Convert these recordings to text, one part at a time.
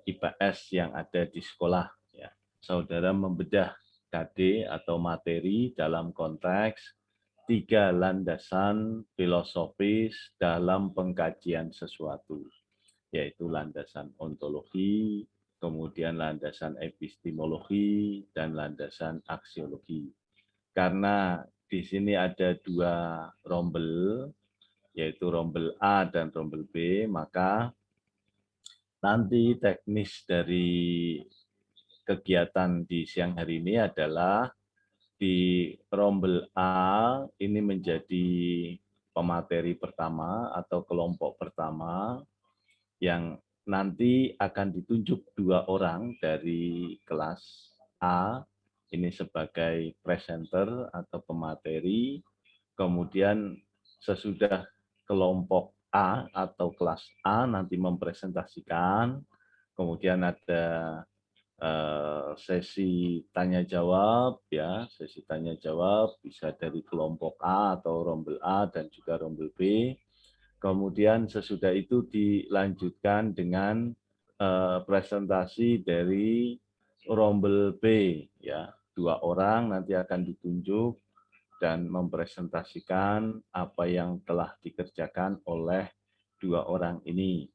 IPS yang ada di sekolah. Ya. Saudara membedah KD atau materi dalam konteks 3 landasan filosofis dalam pengkajian sesuatu, yaitu landasan ontologi, kemudian landasan epistemologi, dan landasan aksiologi. Karena di sini ada 2 rombel, yaitu rombel A dan rombel B, maka nanti teknis dari kegiatan di siang hari ini adalah di rombel A ini menjadi pemateri pertama atau kelompok pertama yang nanti akan ditunjuk 2 orang dari kelas A ini sebagai presenter atau pemateri. Kemudian sesudah kelompok A atau kelas A nanti mempresentasikan, kemudian ada sesi tanya jawab, ya, sesi tanya jawab bisa dari kelompok A atau rombel A dan juga rombel B. Kemudian sesudah itu dilanjutkan dengan presentasi dari rombel B, ya, 2 orang nanti akan ditunjuk dan mempresentasikan apa yang telah dikerjakan oleh 2 orang ini.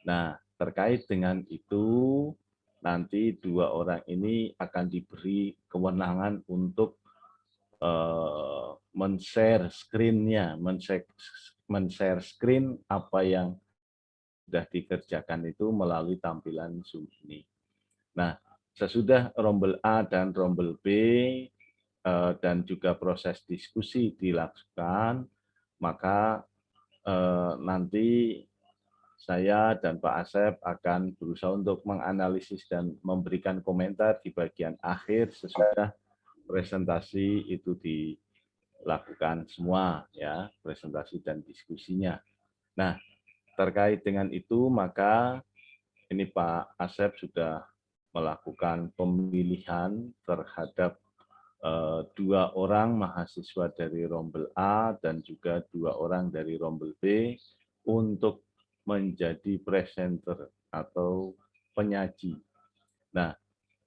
Nah, terkait dengan itu, nanti 2 orang ini akan diberi kewenangan untuk men-share screen-nya, men-share screen apa yang sudah dikerjakan itu melalui tampilan Zoom ini. Nah, sesudah rombel A dan rombel B dan juga proses diskusi dilakukan, maka nanti saya dan Pak Asep akan berusaha untuk menganalisis dan memberikan komentar di bagian akhir sesudah presentasi itu dilakukan semua, ya, presentasi dan diskusinya. Nah, terkait dengan itu, maka ini Pak Asep sudah melakukan pemilihan terhadap 2 orang mahasiswa dari rombel A dan juga 2 orang dari rombel B untuk menjadi presenter atau penyaji. Nah,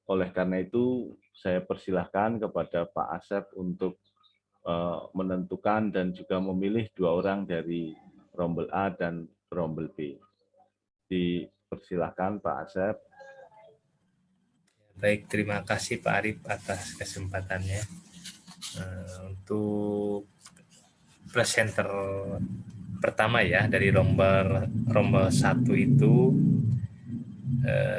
oleh karena itu saya persilahkan kepada Pak Asep untuk menentukan dan juga memilih 2 orang dari rombel A dan rombel B. Dipersilahkan Pak Asep. Baik, terima kasih Pak Arif atas kesempatannya. Untuk presenter pertama ya dari rombel 1 itu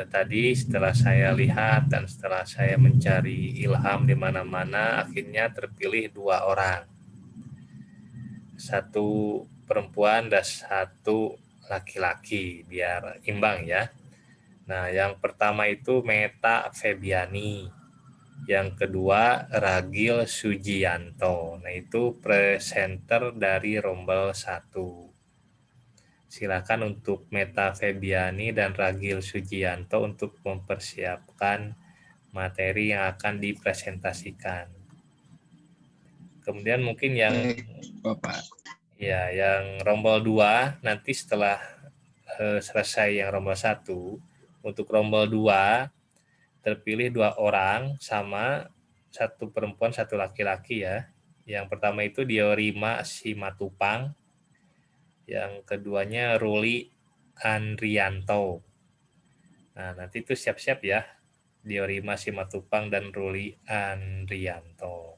tadi setelah saya lihat dan setelah saya mencari ilham di mana-mana, akhirnya terpilih 2 orang. 1 perempuan dan 1 laki-laki biar imbang ya. Nah, yang pertama itu Meta Febiani, yang kedua Ragil Sujianto. Nah, itu presenter dari rombel 1. Silakan untuk Meta Febiani dan Ragil Sujianto untuk mempersiapkan materi yang akan dipresentasikan. Kemudian mungkin yang Bapak. Ya, yang rombel 2 nanti setelah selesai yang rombel 1, untuk rombel 2 terpilih 2 orang sama 1 perempuan 1 laki-laki ya. Yang pertama itu Diorima Simatupang, yang keduanya Ruli Andrianto. Nah, nanti itu siap-siap ya, Diorima Simatupang dan Ruli Andrianto.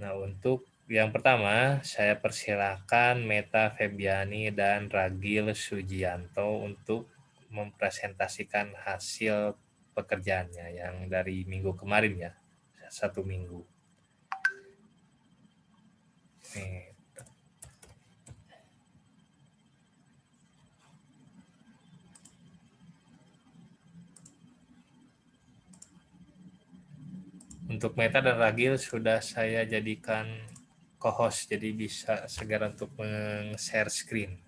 Nah, untuk yang pertama, saya persilakan Meta Febiani dan Ragil Sujianto untuk mempresentasikan hasil pekerjaannya yang dari minggu kemarin ya, 1 minggu. Nih. Untuk Meta dan Ragil sudah saya jadikan co-host, jadi bisa segera untuk men-share screen.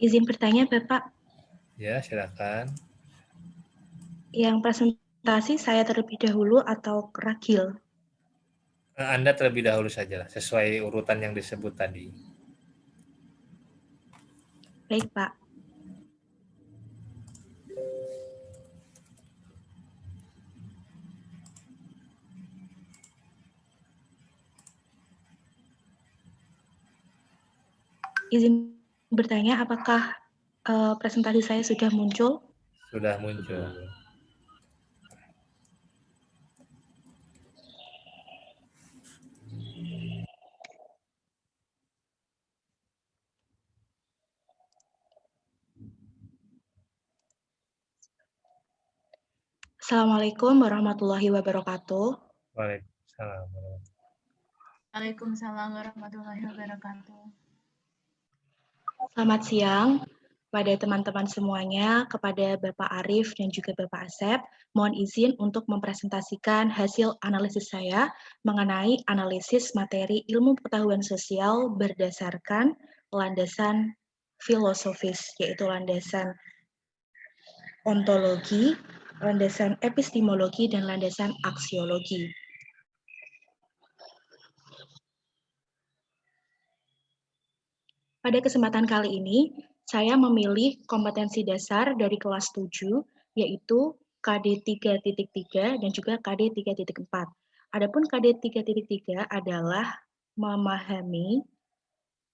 Izin bertanya, Bapak. Ya, silakan. Yang presentasi saya terlebih dahulu atau Ragil? Anda terlebih dahulu saja, sesuai urutan yang disebut tadi. Baik, Pak. Izin bertanya, apakah presentasi saya sudah muncul? Sudah muncul. Assalamualaikum warahmatullahi wabarakatuh. Waalaikumsalam. Waalaikumsalam warahmatullahi wabarakatuh. Selamat siang pada teman-teman semuanya, kepada Bapak Arif dan juga Bapak Asep. Mohon izin untuk mempresentasikan hasil analisis saya mengenai analisis materi ilmu pengetahuan sosial berdasarkan landasan filosofis, yaitu landasan ontologi, landasan epistemologi, dan landasan aksiologi. Pada kesempatan kali ini, saya memilih kompetensi dasar dari kelas 7, yaitu KD 3.3 dan juga KD 3.4. Adapun KD 3.3 adalah memahami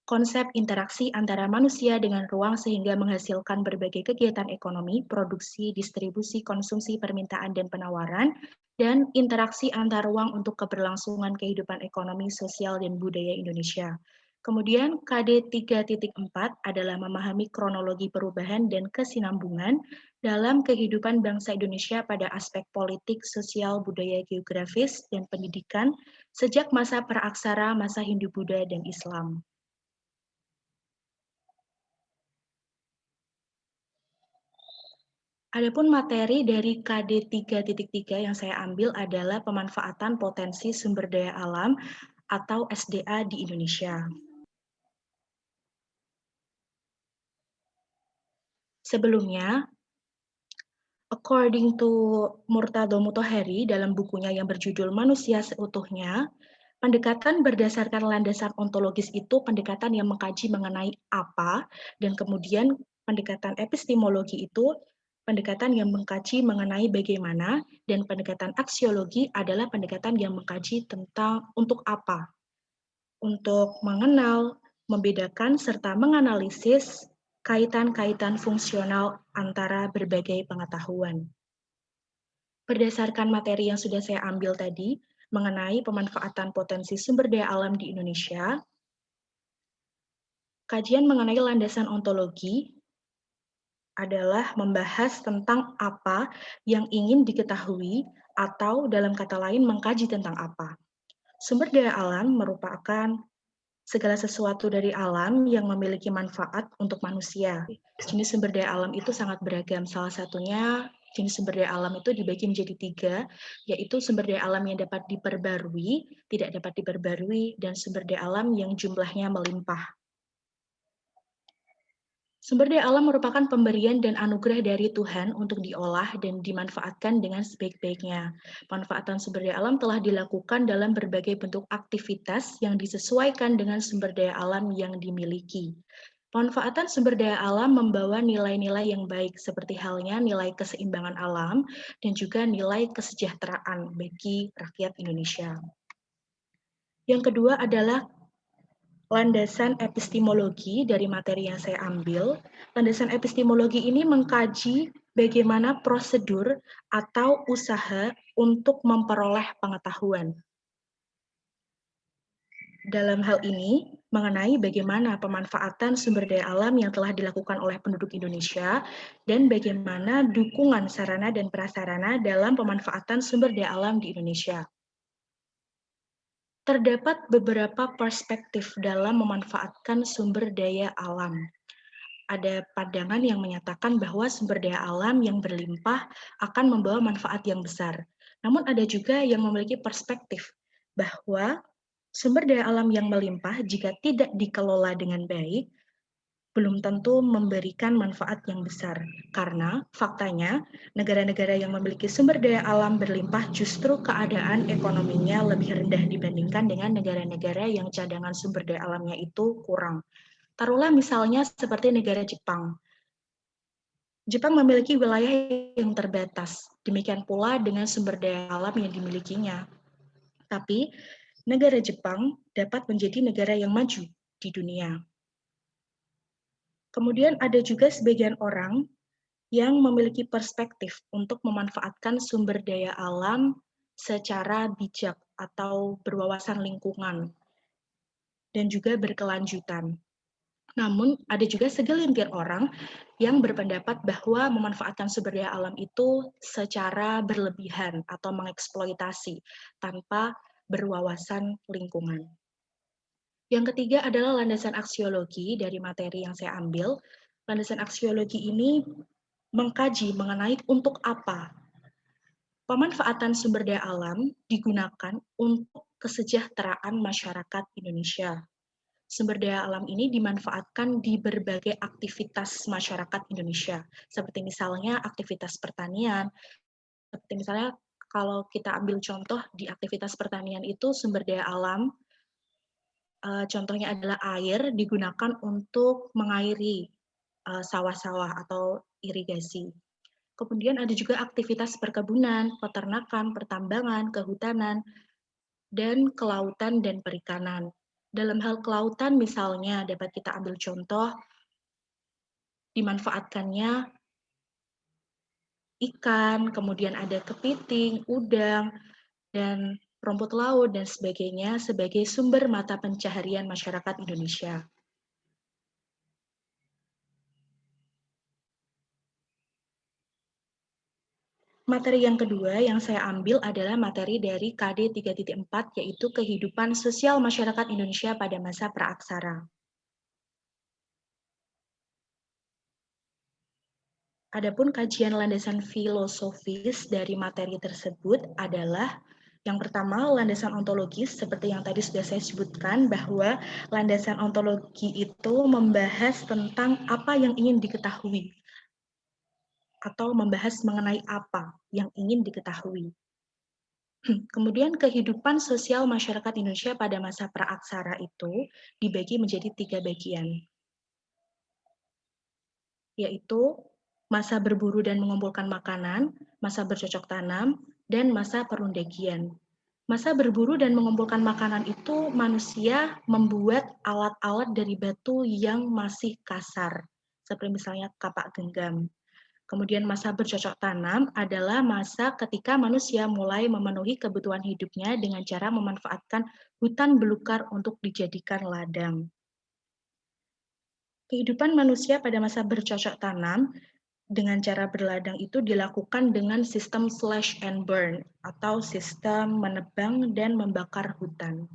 konsep interaksi antara manusia dengan ruang sehingga menghasilkan berbagai kegiatan ekonomi, produksi, distribusi, konsumsi, permintaan, dan penawaran, dan interaksi antar ruang untuk keberlangsungan kehidupan ekonomi, sosial, dan budaya Indonesia. Kemudian KD 3.4 adalah memahami kronologi perubahan dan kesinambungan dalam kehidupan bangsa Indonesia pada aspek politik, sosial, budaya, geografis, dan pendidikan sejak masa praaksara, masa Hindu-Buddha, dan Islam. Adapun materi dari KD 3.3 yang saya ambil adalah pemanfaatan potensi sumber daya alam atau SDA di Indonesia. Sebelumnya, according to Murtado Mutahari dalam bukunya yang berjudul Manusia Seutuhnya, pendekatan berdasarkan landasan ontologis itu pendekatan yang mengkaji mengenai apa, dan kemudian pendekatan epistemologi itu pendekatan yang mengkaji mengenai bagaimana, dan pendekatan aksiologi adalah pendekatan yang mengkaji tentang untuk apa, untuk mengenal, membedakan, serta menganalisis kaitan-kaitan fungsional antara berbagai pengetahuan. Berdasarkan materi yang sudah saya ambil tadi, mengenai pemanfaatan potensi sumber daya alam di Indonesia, kajian mengenai landasan ontologi adalah membahas tentang apa yang ingin diketahui atau dalam kata lain mengkaji tentang apa. Sumber daya alam merupakan segala sesuatu dari alam yang memiliki manfaat untuk manusia. Jenis sumber daya alam itu sangat beragam. Salah satunya jenis sumber daya alam itu dibagi menjadi 3, yaitu sumber daya alam yang dapat diperbarui, tidak dapat diperbarui, dan sumber daya alam yang jumlahnya melimpah. Sumber daya alam merupakan pemberian dan anugerah dari Tuhan untuk diolah dan dimanfaatkan dengan sebaik-baiknya. Pemanfaatan sumber daya alam telah dilakukan dalam berbagai bentuk aktivitas yang disesuaikan dengan sumber daya alam yang dimiliki. Pemanfaatan sumber daya alam membawa nilai-nilai yang baik, seperti halnya nilai keseimbangan alam dan juga nilai kesejahteraan bagi rakyat Indonesia. Yang kedua adalah landasan epistemologi dari materi yang saya ambil. Landasan epistemologi ini mengkaji bagaimana prosedur atau usaha untuk memperoleh pengetahuan. Dalam hal ini, mengenai bagaimana pemanfaatan sumber daya alam yang telah dilakukan oleh penduduk Indonesia dan bagaimana dukungan sarana dan prasarana dalam pemanfaatan sumber daya alam di Indonesia. Terdapat beberapa perspektif dalam memanfaatkan sumber daya alam. Ada pandangan yang menyatakan bahwa sumber daya alam yang berlimpah akan membawa manfaat yang besar. Namun ada juga yang memiliki perspektif bahwa sumber daya alam yang melimpah jika tidak dikelola dengan baik, belum tentu memberikan manfaat yang besar. Karena faktanya, negara-negara yang memiliki sumber daya alam berlimpah justru keadaan ekonominya lebih rendah dibandingkan dengan negara-negara yang cadangan sumber daya alamnya itu kurang. Taruhlah misalnya seperti negara Jepang. Jepang memiliki wilayah yang terbatas, demikian pula dengan sumber daya alam yang dimilikinya. Tapi, negara Jepang dapat menjadi negara yang maju di dunia. Kemudian ada juga sebagian orang yang memiliki perspektif untuk memanfaatkan sumber daya alam secara bijak atau berwawasan lingkungan dan juga berkelanjutan. Namun, ada juga segelintir orang yang berpendapat bahwa memanfaatkan sumber daya alam itu secara berlebihan atau mengeksploitasi tanpa berwawasan lingkungan. Yang ketiga adalah landasan aksiologi dari materi yang saya ambil. Landasan aksiologi ini mengkaji mengenai untuk apa pemanfaatan sumber daya alam digunakan untuk kesejahteraan masyarakat Indonesia. Sumber daya alam ini dimanfaatkan di berbagai aktivitas masyarakat Indonesia, seperti misalnya aktivitas pertanian, seperti misalnya kalau kita ambil contoh di aktivitas pertanian itu sumber daya alam, contohnya adalah air digunakan untuk mengairi sawah-sawah atau irigasi. Kemudian ada juga aktivitas perkebunan, peternakan, pertambangan, kehutanan, dan kelautan dan perikanan. Dalam hal kelautan misalnya dapat kita ambil contoh dimanfaatkannya ikan, kemudian ada kepiting, udang, dan rumput laut dan sebagainya sebagai sumber mata pencaharian masyarakat Indonesia. Materi yang kedua yang saya ambil adalah materi dari KD 3.4 yaitu kehidupan sosial masyarakat Indonesia pada masa praaksara. Adapun kajian landasan filosofis dari materi tersebut adalah yang pertama landasan ontologis seperti yang tadi sudah saya sebutkan bahwa landasan ontologi itu membahas tentang apa yang ingin diketahui atau membahas mengenai apa yang ingin diketahui. Kemudian kehidupan sosial masyarakat Indonesia pada masa praaksara itu dibagi menjadi 3 bagian, yaitu masa berburu dan mengumpulkan makanan, masa bercocok tanam, dan masa perundagian. Masa berburu dan mengumpulkan makanan itu manusia membuat alat-alat dari batu yang masih kasar, seperti misalnya kapak genggam. Kemudian masa bercocok tanam adalah masa ketika manusia mulai memenuhi kebutuhan hidupnya dengan cara memanfaatkan hutan belukar untuk dijadikan ladang. Kehidupan manusia pada masa bercocok tanam dengan cara berladang itu dilakukan dengan sistem slash and burn atau sistem menebang dan membakar hutan.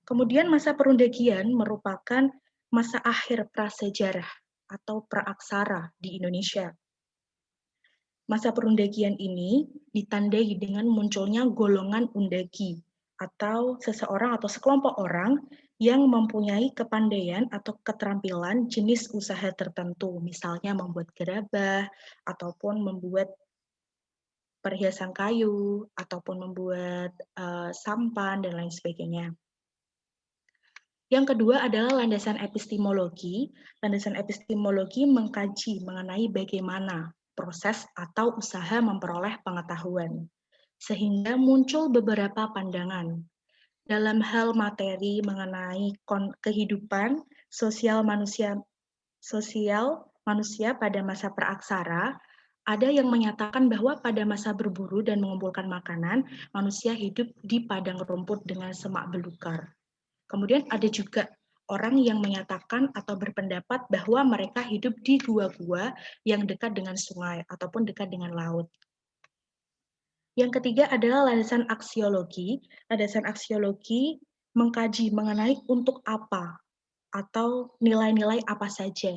Kemudian masa perundagian merupakan masa akhir prasejarah atau praaksara di Indonesia. Masa perundagian ini ditandai dengan munculnya golongan undagi atau seseorang atau sekelompok orang yang mempunyai kepandaian atau keterampilan jenis usaha tertentu, misalnya membuat gerabah ataupun membuat perhiasan kayu ataupun membuat sampan dan lain sebagainya. Yang kedua adalah landasan epistemologi. Landasan epistemologi mengkaji mengenai bagaimana proses atau usaha memperoleh pengetahuan, sehingga muncul beberapa pandangan. Dalam hal materi mengenai kehidupan sosial manusia pada masa praaksara, ada yang menyatakan bahwa pada masa berburu dan mengumpulkan makanan, manusia hidup di padang rumput dengan semak belukar. Kemudian ada juga orang yang menyatakan atau berpendapat bahwa mereka hidup di gua-gua yang dekat dengan sungai ataupun dekat dengan laut. Yang ketiga adalah landasan aksiologi. Landasan aksiologi mengkaji mengenai untuk apa atau nilai-nilai apa saja.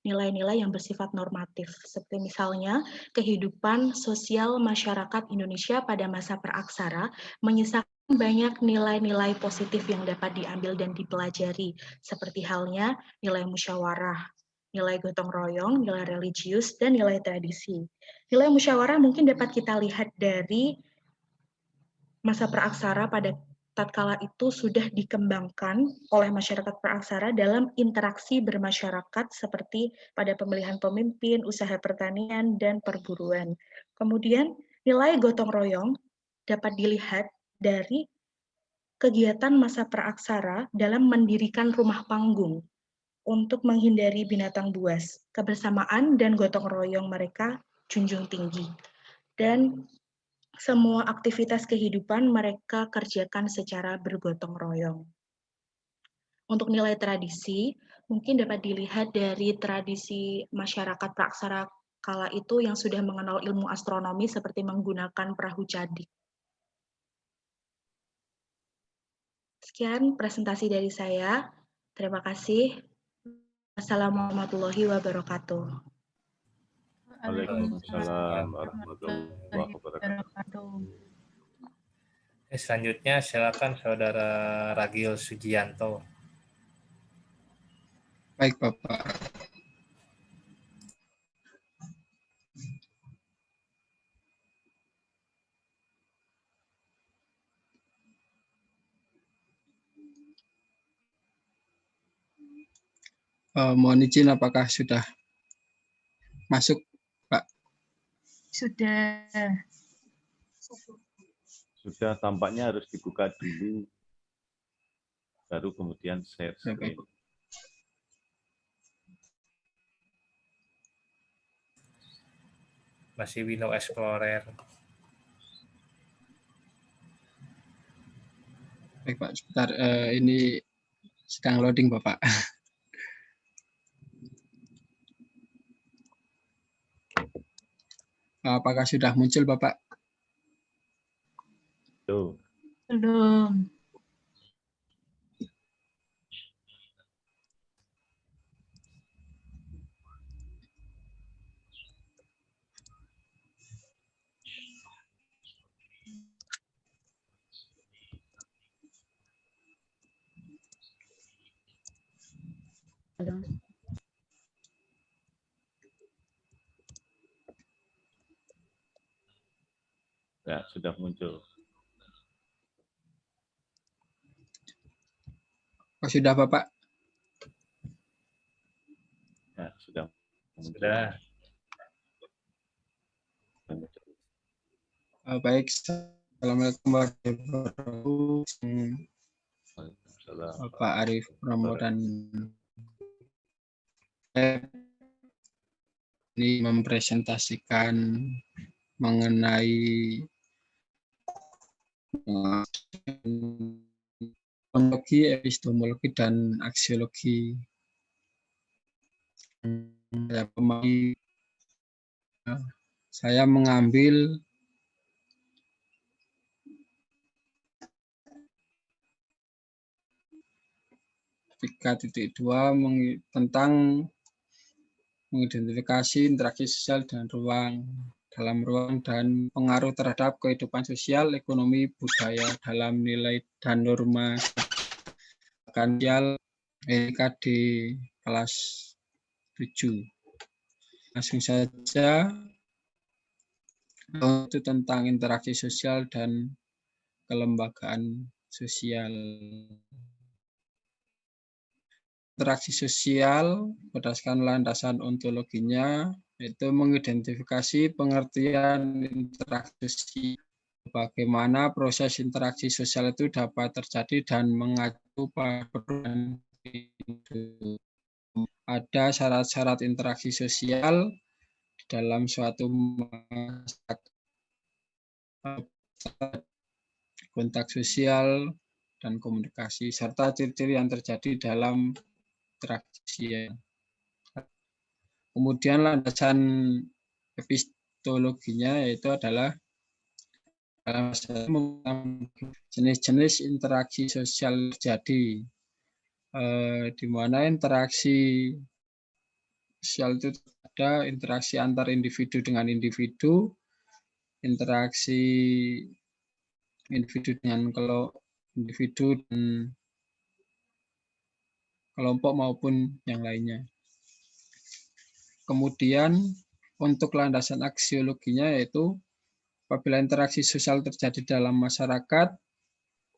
Nilai-nilai yang bersifat normatif, seperti misalnya kehidupan sosial masyarakat Indonesia pada masa praaksara menyisakan banyak nilai-nilai positif yang dapat diambil dan dipelajari, seperti halnya nilai musyawarah, nilai gotong royong, nilai religius, dan nilai tradisi. Nilai musyawarah mungkin dapat kita lihat dari masa praaksara pada tatkala itu sudah dikembangkan oleh masyarakat praksara dalam interaksi bermasyarakat seperti pada pemilihan pemimpin, usaha pertanian, dan perburuan. Kemudian nilai gotong royong dapat dilihat dari kegiatan masa praaksara dalam mendirikan rumah panggung untuk menghindari binatang buas. Kebersamaan dan gotong royong mereka junjung tinggi. Dan semua aktivitas kehidupan mereka kerjakan secara bergotong royong. Untuk nilai tradisi, mungkin dapat dilihat dari tradisi masyarakat praksara kala itu yang sudah mengenal ilmu astronomi seperti menggunakan perahu cadik. Sekian presentasi dari saya. Terima kasih. Assalamualaikum warahmatullahi wabarakatuh. Waalaikumsalam warahmatullahi wabarakatuh. Selanjutnya silakan Saudara Ragil Sugianto. Baik, Bapak. Mohon izin, apakah sudah masuk, Pak? Sudah. Sudah, tampaknya harus dibuka dulu, baru kemudian share screen. Masih Windows Explorer. Baik, Pak, sebentar. Ini sedang loading, Bapak. Apakah sudah muncul, Bapak? Tuh. Belum. Ya, sudah muncul. Oh, sudah, Bapak? Ya, sudah muncul. Sudah. Baik, Assalamualaikum warahmatullahi wabarakatuh. Bapak Arif Pramono dan ini mempresentasikan mengenai ontologi, epistemologi, dan aksiologi. Saya mengambil (3.2) tentang mengidentifikasi interaksi sosial dan ruang, dalam ruang dan pengaruh terhadap kehidupan sosial, ekonomi, budaya dalam nilai dan norma sosial EKD kelas 7. Langsung saja, itu tentang interaksi sosial dan kelembagaan sosial. Interaksi sosial berdasarkan landasan ontologinya yaitu mengidentifikasi pengertian interaksi, bagaimana proses interaksi sosial itu dapat terjadi dan mengacu pada perubahan hidup. Ada syarat-syarat interaksi sosial di dalam suatu masyarakat, kontak sosial dan komunikasi, serta ciri-ciri yang terjadi dalam interaksi. Kemudian landasan epistemologinya yaitu adalah jenis-jenis interaksi sosial terjadi, di mana interaksi sosial itu ada interaksi antar individu dengan individu, interaksi individu dengan individu dan kelompok maupun yang lainnya. Kemudian untuk landasan aksiologinya yaitu apabila interaksi sosial terjadi dalam masyarakat,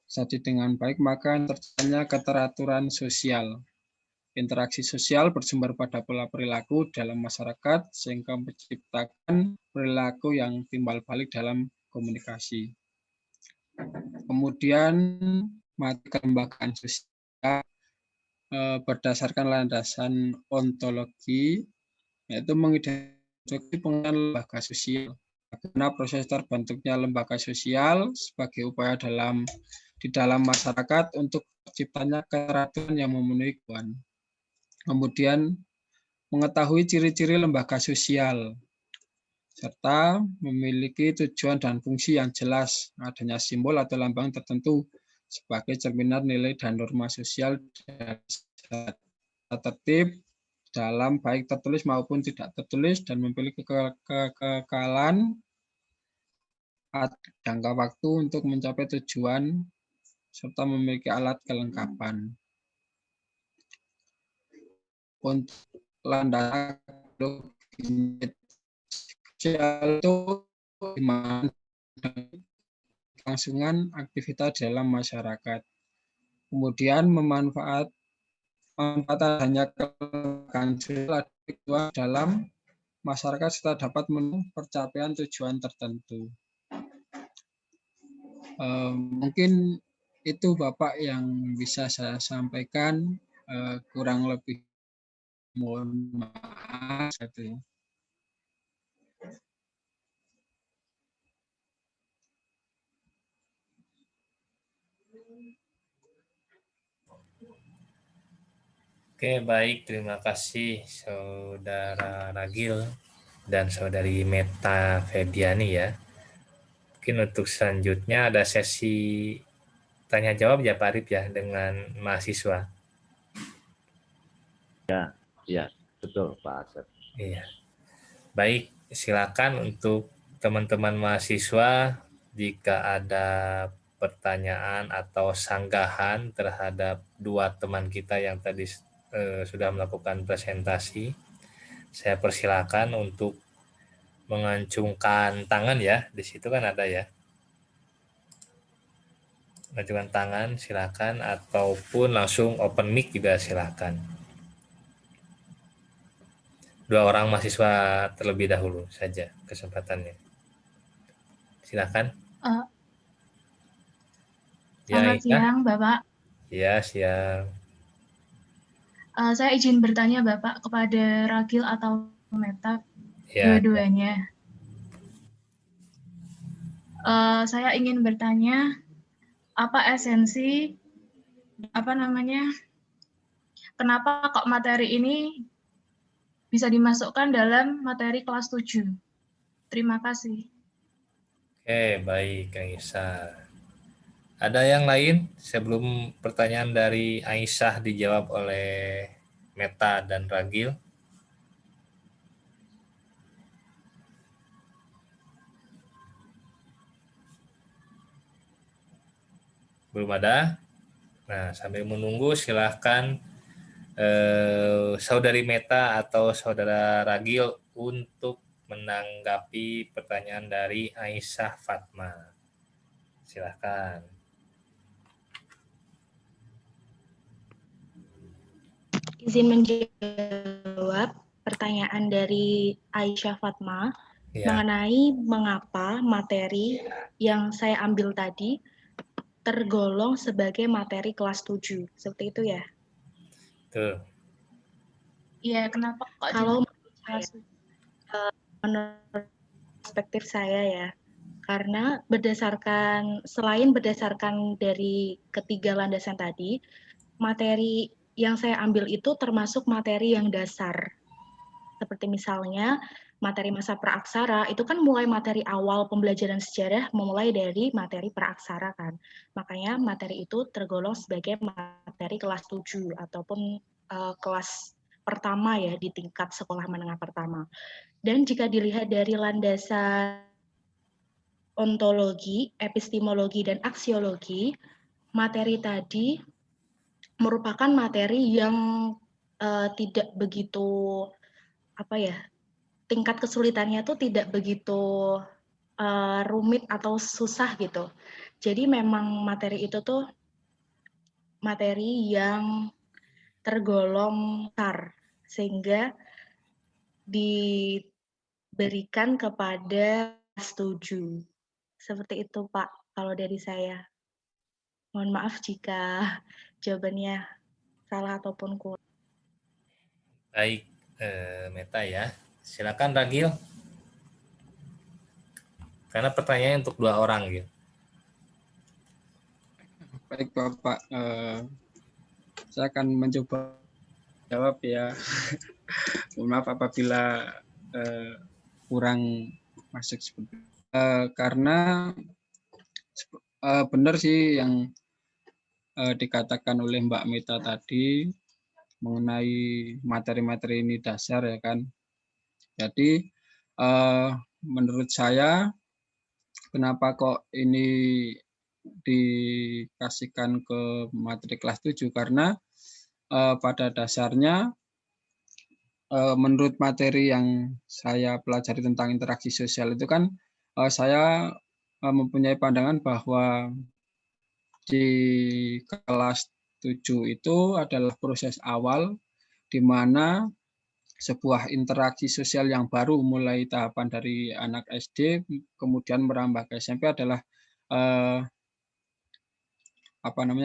terjadi dengan baik, maka terjadinya keteraturan sosial. Interaksi sosial bersumber pada pola perilaku dalam masyarakat sehingga menciptakan perilaku yang timbal balik dalam komunikasi. Kemudian materi kelembagaan sosial berdasarkan landasan ontologi, yaitu mengidentifikasi pengertian lembaga sosial. Karena proses terbentuknya lembaga sosial sebagai upaya di dalam masyarakat untuk terciptanya keteraturan yang memenuhi kebutuhan. Kemudian mengetahui ciri-ciri lembaga sosial, serta memiliki tujuan dan fungsi yang jelas, adanya simbol atau lambang tertentu sebagai cerminan nilai dan norma sosial tertib dalam baik tertulis maupun tidak tertulis dan memiliki kekekalan jangka waktu untuk mencapai tujuan serta memiliki alat kelengkapan. Untuk landasan sosial itu kelangsungan aktivitas dalam masyarakat. Kemudian memanfaat adanya kelangsungan sosial dalam masyarakat serta dapat memenuhi percapaian tujuan tertentu. Mungkin itu Bapak yang bisa saya sampaikan, kurang lebih mohon maaf. Oke, baik. Terima kasih Saudara Ragil dan Saudari Meta Febiani ya. Mungkin untuk selanjutnya ada sesi tanya jawab ya Pak Arif ya dengan mahasiswa. Ya, betul Pak Asep. Iya. Baik, silakan untuk teman-teman mahasiswa jika ada pertanyaan atau sanggahan terhadap dua teman kita yang tadi sudah melakukan presentasi, saya persilakan untuk mengacungkan tangan ya. Di situ kan ada ya. Mengacungkan tangan silakan ataupun langsung open mic juga silakan. Dua orang mahasiswa terlebih dahulu saja kesempatannya. Silakan. Selamat siang, Bapak. Ya, siang. Saya izin bertanya, Bapak, kepada Ragil atau Meta, dua-duanya. Saya ingin bertanya, apa esensi, kenapa kok materi ini bisa dimasukkan dalam materi kelas 7? Terima kasih. Oke, baik, Aisyah. Ada yang lain sebelum pertanyaan dari Aisyah dijawab oleh Meta dan Ragil? Belum ada? Nah, sambil menunggu silahkan Saudari Meta atau Saudara Ragil untuk menanggapi pertanyaan dari Aisyah Fatma. Silahkan. Izin menjawab pertanyaan dari Aisyah Fatma mengenai mengapa materi yang saya ambil tadi tergolong sebagai materi kelas 7. Seperti itu ya? Betul. Iya, kenapa kok kalau menurut perspektif saya ya, karena selain berdasarkan dari ketiga landasan tadi, materi yang saya ambil itu termasuk materi yang dasar. Seperti misalnya materi masa praaksara, itu kan mulai materi awal pembelajaran sejarah memulai dari materi praaksara kan. Makanya materi itu tergolong sebagai materi kelas 7 ataupun kelas pertama ya di tingkat sekolah menengah pertama. Dan jika dilihat dari landasan ontologi, epistemologi, dan aksiologi, materi tadi merupakan materi yang tidak begitu tingkat kesulitannya tuh tidak begitu rumit atau susah gitu. Jadi memang materi itu tuh materi yang tergolong besar, sehingga diberikan kepada kelas 7. Seperti itu, Pak, kalau dari saya. Mohon maaf jika jawabannya salah ataupun kurang. Baik, Meta ya. Silakan Ragil. Karena pertanyaannya untuk 2 orang gitu. Baik Bapak, saya akan mencoba jawab ya. Mohon maaf apabila kurang masuk seperti karena benar sih yang dikatakan oleh Mbak Meta tadi mengenai materi-materi ini dasar ya kan. Jadi menurut saya kenapa kok ini dikasihkan ke materi kelas 7 karena pada dasarnya menurut materi yang saya pelajari tentang interaksi sosial itu kan saya mempunyai pandangan bahwa di kelas 7 itu adalah proses awal di mana sebuah interaksi sosial yang baru mulai tahapan dari anak SD kemudian merambah ke SMP adalah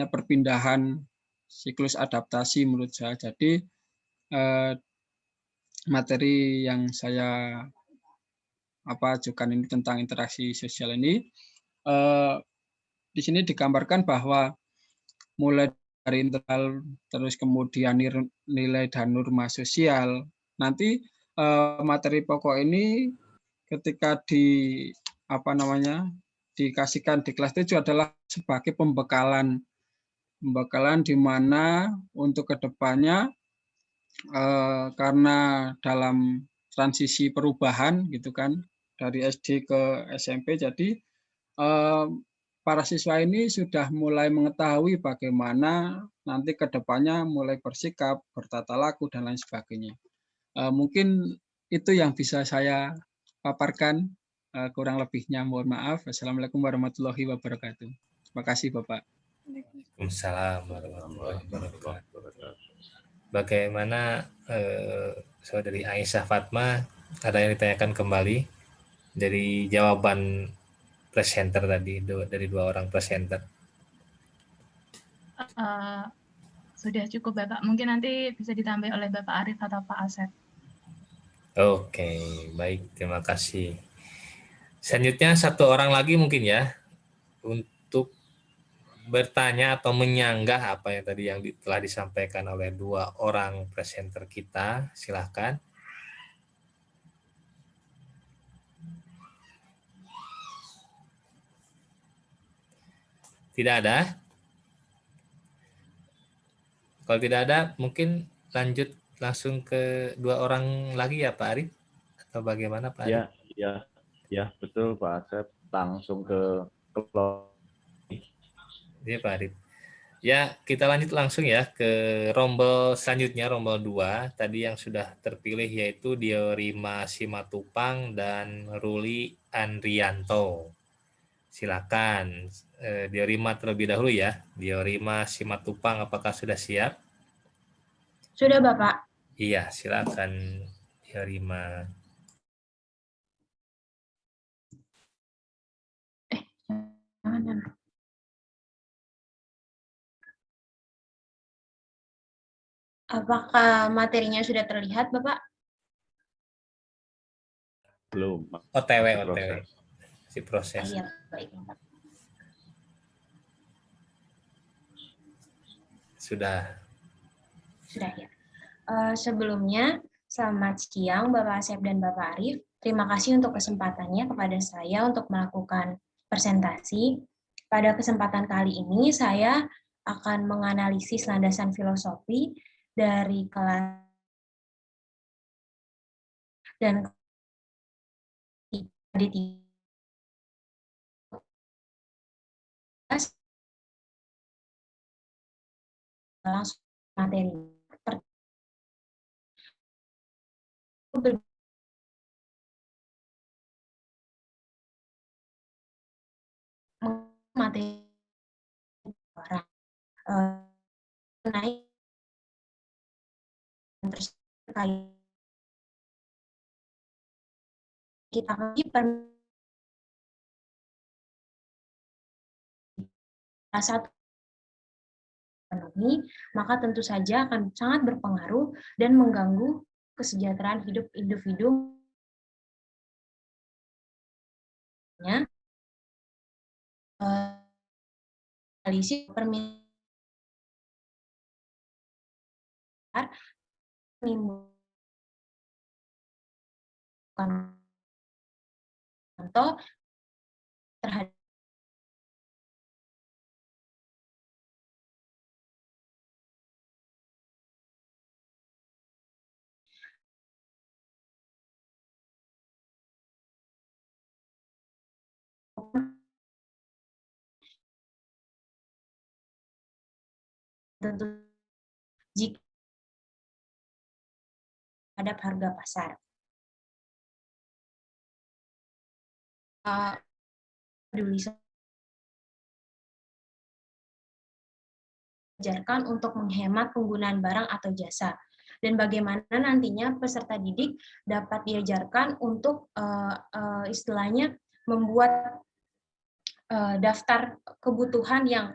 perpindahan siklus adaptasi menurut saya. Jadi materi yang saya ajukan ini tentang interaksi sosial ini di sini digambarkan bahwa mulai dari internal terus kemudian nilai dan norma sosial. Nanti materi pokok ini ketika dikasihkan di kelas 7 adalah sebagai pembekalan di mana untuk kedepannya karena dalam transisi perubahan gitu kan dari SD ke SMP, jadi para siswa ini sudah mulai mengetahui bagaimana nanti kedepannya mulai bersikap, bertata laku dan lain sebagainya. Mungkin itu yang bisa saya paparkan, kurang lebihnya mohon maaf. Assalamualaikum warahmatullahi wabarakatuh. Terima kasih Bapak. Waalaikumsalam warahmatullahi wabarakatuh. Bagaimana Saudari Aisyah Fatma, ada yang ditanyakan kembali dari jawaban presenter tadi, dari 2 orang presenter? Sudah cukup Bapak, mungkin nanti bisa ditambah oleh Bapak Arif atau Pak Asep. Oke, baik, terima kasih. Selanjutnya 1 orang lagi mungkin ya, untuk bertanya atau menyanggah apa yang tadi telah disampaikan oleh 2 orang presenter kita, silahkan. Tidak ada? Kalau tidak ada, mungkin lanjut langsung ke 2 orang lagi ya Pak Arif? Atau bagaimana Pak Arif? Ya, betul Pak Asep. Langsung ke Iya Pak Arif. Ya, kita lanjut langsung ya ke rombel selanjutnya, rombel 2. Tadi yang sudah terpilih yaitu Diorima Simatupang dan Ruli Andrianto. Silakan, Diorima terlebih dahulu ya. Diorima Simatupang, apakah sudah siap? Sudah Bapak. Iya, silakan Diorima. Apakah materinya sudah terlihat, Bapak? belum. OTW. Si Ah, proses. iya, baik, Bapak. Sudah. Sudah ya. Sebelumnya, selamat siang Bapak Asep dan Bapak Arif. Terima kasih untuk kesempatannya kepada saya untuk melakukan presentasi. Pada kesempatan kali ini, saya akan menganalisis landasan filosofi dari kelas dan D3 langsung materi. materi orang naik terkait kita satu ekonomi, maka tentu saja akan sangat berpengaruh dan mengganggu kesejahteraan hidup individu. Analisis permintaan menimbulkan contoh terhadap tentu jika terhadap harga pasar. Diajarkan untuk menghemat penggunaan barang atau jasa, dan bagaimana nantinya peserta didik dapat diajarkan untuk istilahnya membuat daftar kebutuhan yang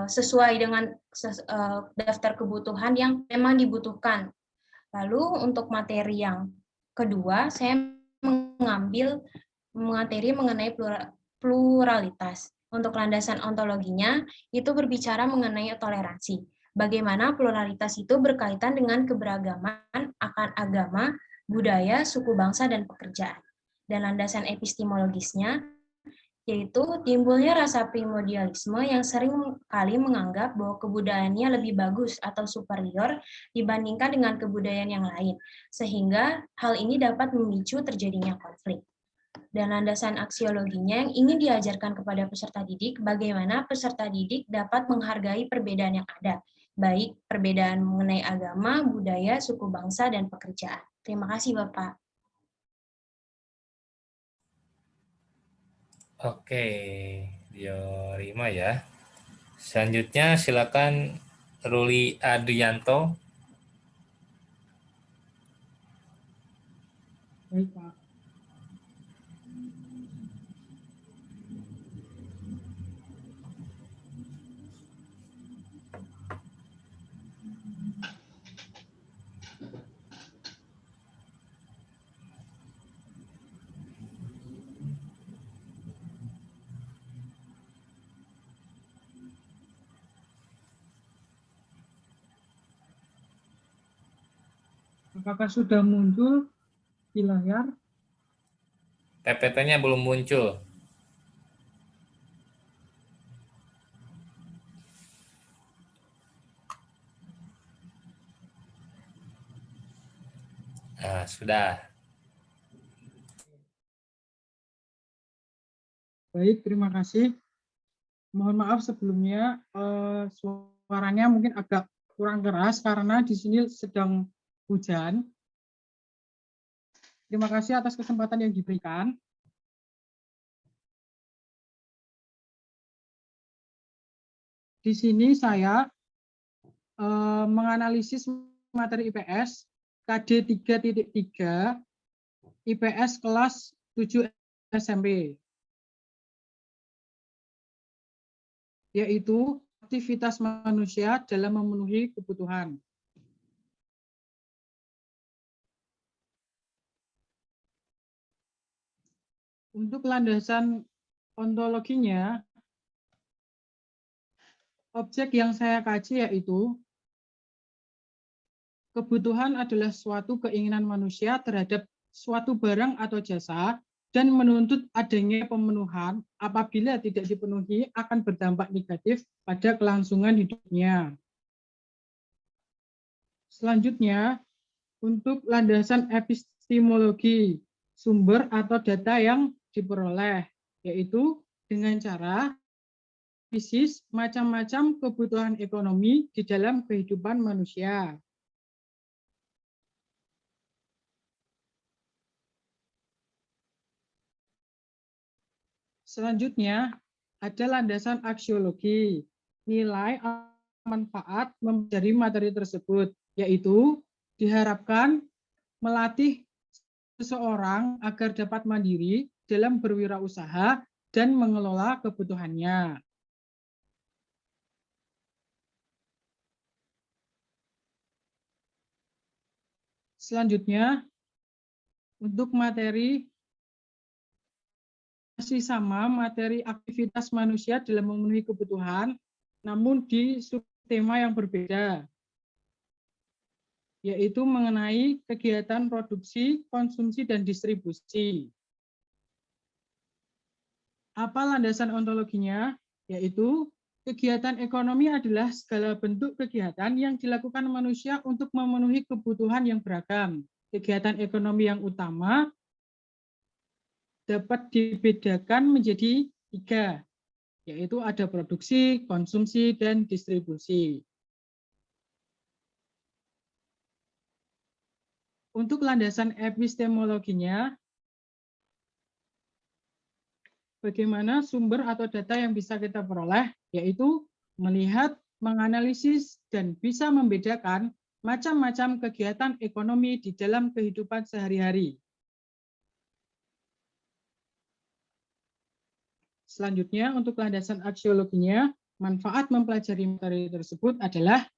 sesuai dengan daftar kebutuhan yang memang dibutuhkan. Lalu untuk materi yang kedua, saya mengambil materi mengenai pluralitas. Untuk landasan ontologinya, itu berbicara mengenai toleransi. Bagaimana pluralitas itu berkaitan dengan keberagaman akan agama, budaya, suku bangsa, dan pekerjaan. Dan landasan epistemologisnya, yaitu timbulnya rasa primordialisme yang sering kali menganggap bahwa kebudayaannya lebih bagus atau superior dibandingkan dengan kebudayaan yang lain, sehingga hal ini dapat memicu terjadinya konflik. Dan landasan aksiologinya yang ingin diajarkan kepada peserta didik, bagaimana peserta didik dapat menghargai perbedaan yang ada, baik perbedaan mengenai agama, budaya, suku bangsa, dan pekerjaan. Terima kasih, Bapak. Oke, Diorima ya. Selanjutnya silakan Ruli Adrianto. Baik, Pak. Apakah sudah muncul di layar? PPT-nya belum muncul. Nah, sudah. Baik, terima kasih. Mohon maaf sebelumnya, suaranya mungkin agak kurang keras karena di sini sedang hujan. Terima kasih atas kesempatan yang diberikan. Di sini saya menganalisis materi IPS KD 3.3 IPS kelas 7 SMP, yaitu aktivitas manusia dalam memenuhi kebutuhan. Untuk landasan ontologinya, objek yang saya kaji yaitu kebutuhan adalah suatu keinginan manusia terhadap suatu barang atau jasa dan menuntut adanya pemenuhan. Apabila tidak dipenuhi akan berdampak negatif pada kelangsungan hidupnya. Selanjutnya, untuk landasan epistemologi, sumber atau data yang diperoleh, yaitu dengan cara analisis macam-macam kebutuhan ekonomi di dalam kehidupan manusia. Selanjutnya, ada landasan aksiologi, nilai manfaat mempelajari materi tersebut, yaitu diharapkan melatih seseorang agar dapat mandiri dalam berwirausaha dan mengelola kebutuhannya. Selanjutnya, untuk materi masih sama, materi aktivitas manusia dalam memenuhi kebutuhan, namun di subtema yang berbeda, yaitu mengenai kegiatan produksi, konsumsi, dan distribusi. Apa landasan ontologinya? Yaitu kegiatan ekonomi adalah segala bentuk kegiatan yang dilakukan manusia untuk memenuhi kebutuhan yang beragam. Kegiatan ekonomi yang utama dapat dibedakan menjadi 3, yaitu ada produksi, konsumsi, dan distribusi. Untuk landasan epistemologinya, bagaimana sumber atau data yang bisa kita peroleh, yaitu melihat, menganalisis, dan bisa membedakan macam-macam kegiatan ekonomi di dalam kehidupan sehari-hari. Selanjutnya, untuk landasan aksiologinya, manfaat mempelajari materi tersebut adalah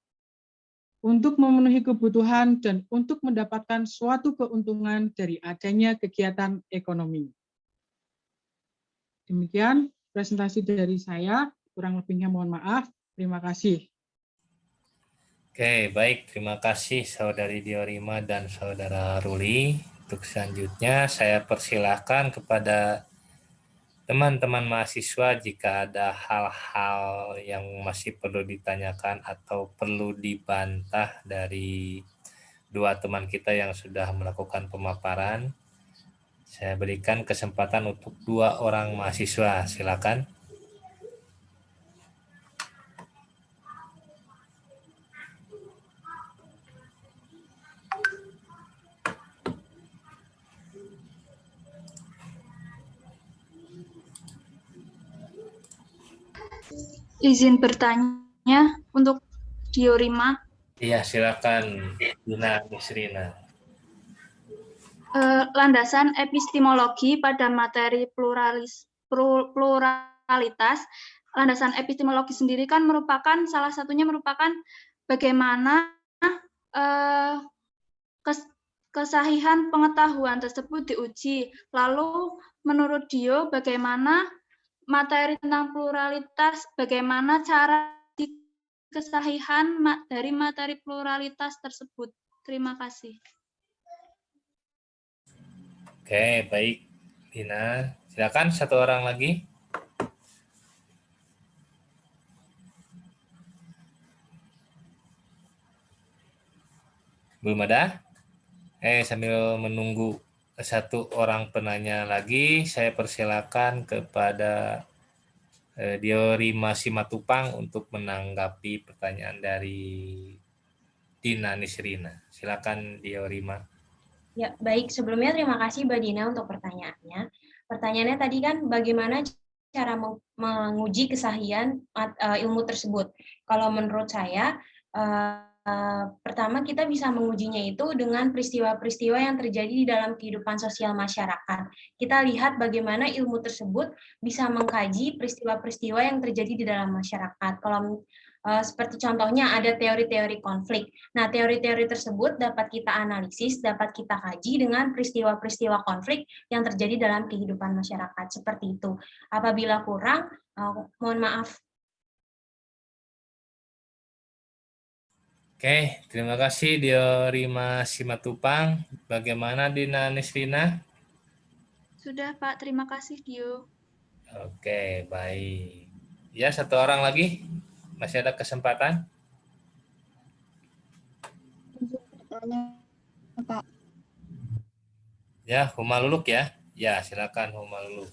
untuk memenuhi kebutuhan dan untuk mendapatkan suatu keuntungan dari adanya kegiatan ekonomi. Demikian presentasi dari saya, kurang lebihnya mohon maaf. Terima kasih. Oke, baik. Terima kasih Saudari Diorima dan Saudara Ruli. Untuk selanjutnya, saya persilahkan kepada teman-teman mahasiswa jika ada hal-hal yang masih perlu ditanyakan atau perlu dibantah dari dua teman kita yang sudah melakukan pemaparan. Saya berikan kesempatan untuk 2 orang mahasiswa. Silakan. Izin bertanya untuk Diorima. Iya, silakan Dina Nisrina. Landasan epistemologi pada materi pluralitas. Landasan epistemologi sendiri kan merupakan salah satunya merupakan bagaimana kesahihan pengetahuan tersebut diuji. Lalu menurut Dio bagaimana materi tentang pluralitas, bagaimana cara kesahihan dari materi pluralitas tersebut. Terima kasih. Oke, baik. Dina, silakan 1 orang lagi. Belum ada? Sambil menunggu 1 orang penanya lagi, saya persilakan kepada Diorima Simatupang untuk menanggapi pertanyaan dari Dina Nisrina. Silakan Diorima. Ya, baik. Sebelumnya terima kasih Mbak Dina untuk pertanyaannya. Pertanyaannya tadi kan bagaimana cara menguji kesahihan ilmu tersebut. Kalau menurut saya, pertama kita bisa mengujinya itu dengan peristiwa-peristiwa yang terjadi di dalam kehidupan sosial masyarakat. Kita lihat bagaimana ilmu tersebut bisa mengkaji peristiwa-peristiwa yang terjadi di dalam masyarakat. Kalau seperti contohnya ada teori-teori konflik. Nah, teori-teori tersebut dapat kita analisis, dapat kita kaji dengan peristiwa-peristiwa konflik yang terjadi dalam kehidupan masyarakat. Seperti itu. Apabila kurang, mohon maaf. Oke, terima kasih Diorima Simatupang. Bagaimana Dina Nisrina? Sudah Pak, terima kasih Dio. Oke, baik. Ya, 1 orang lagi. Masih ada kesempatan? Pak. Ya, Humaluluk ya. Ya, silakan Humaluluk.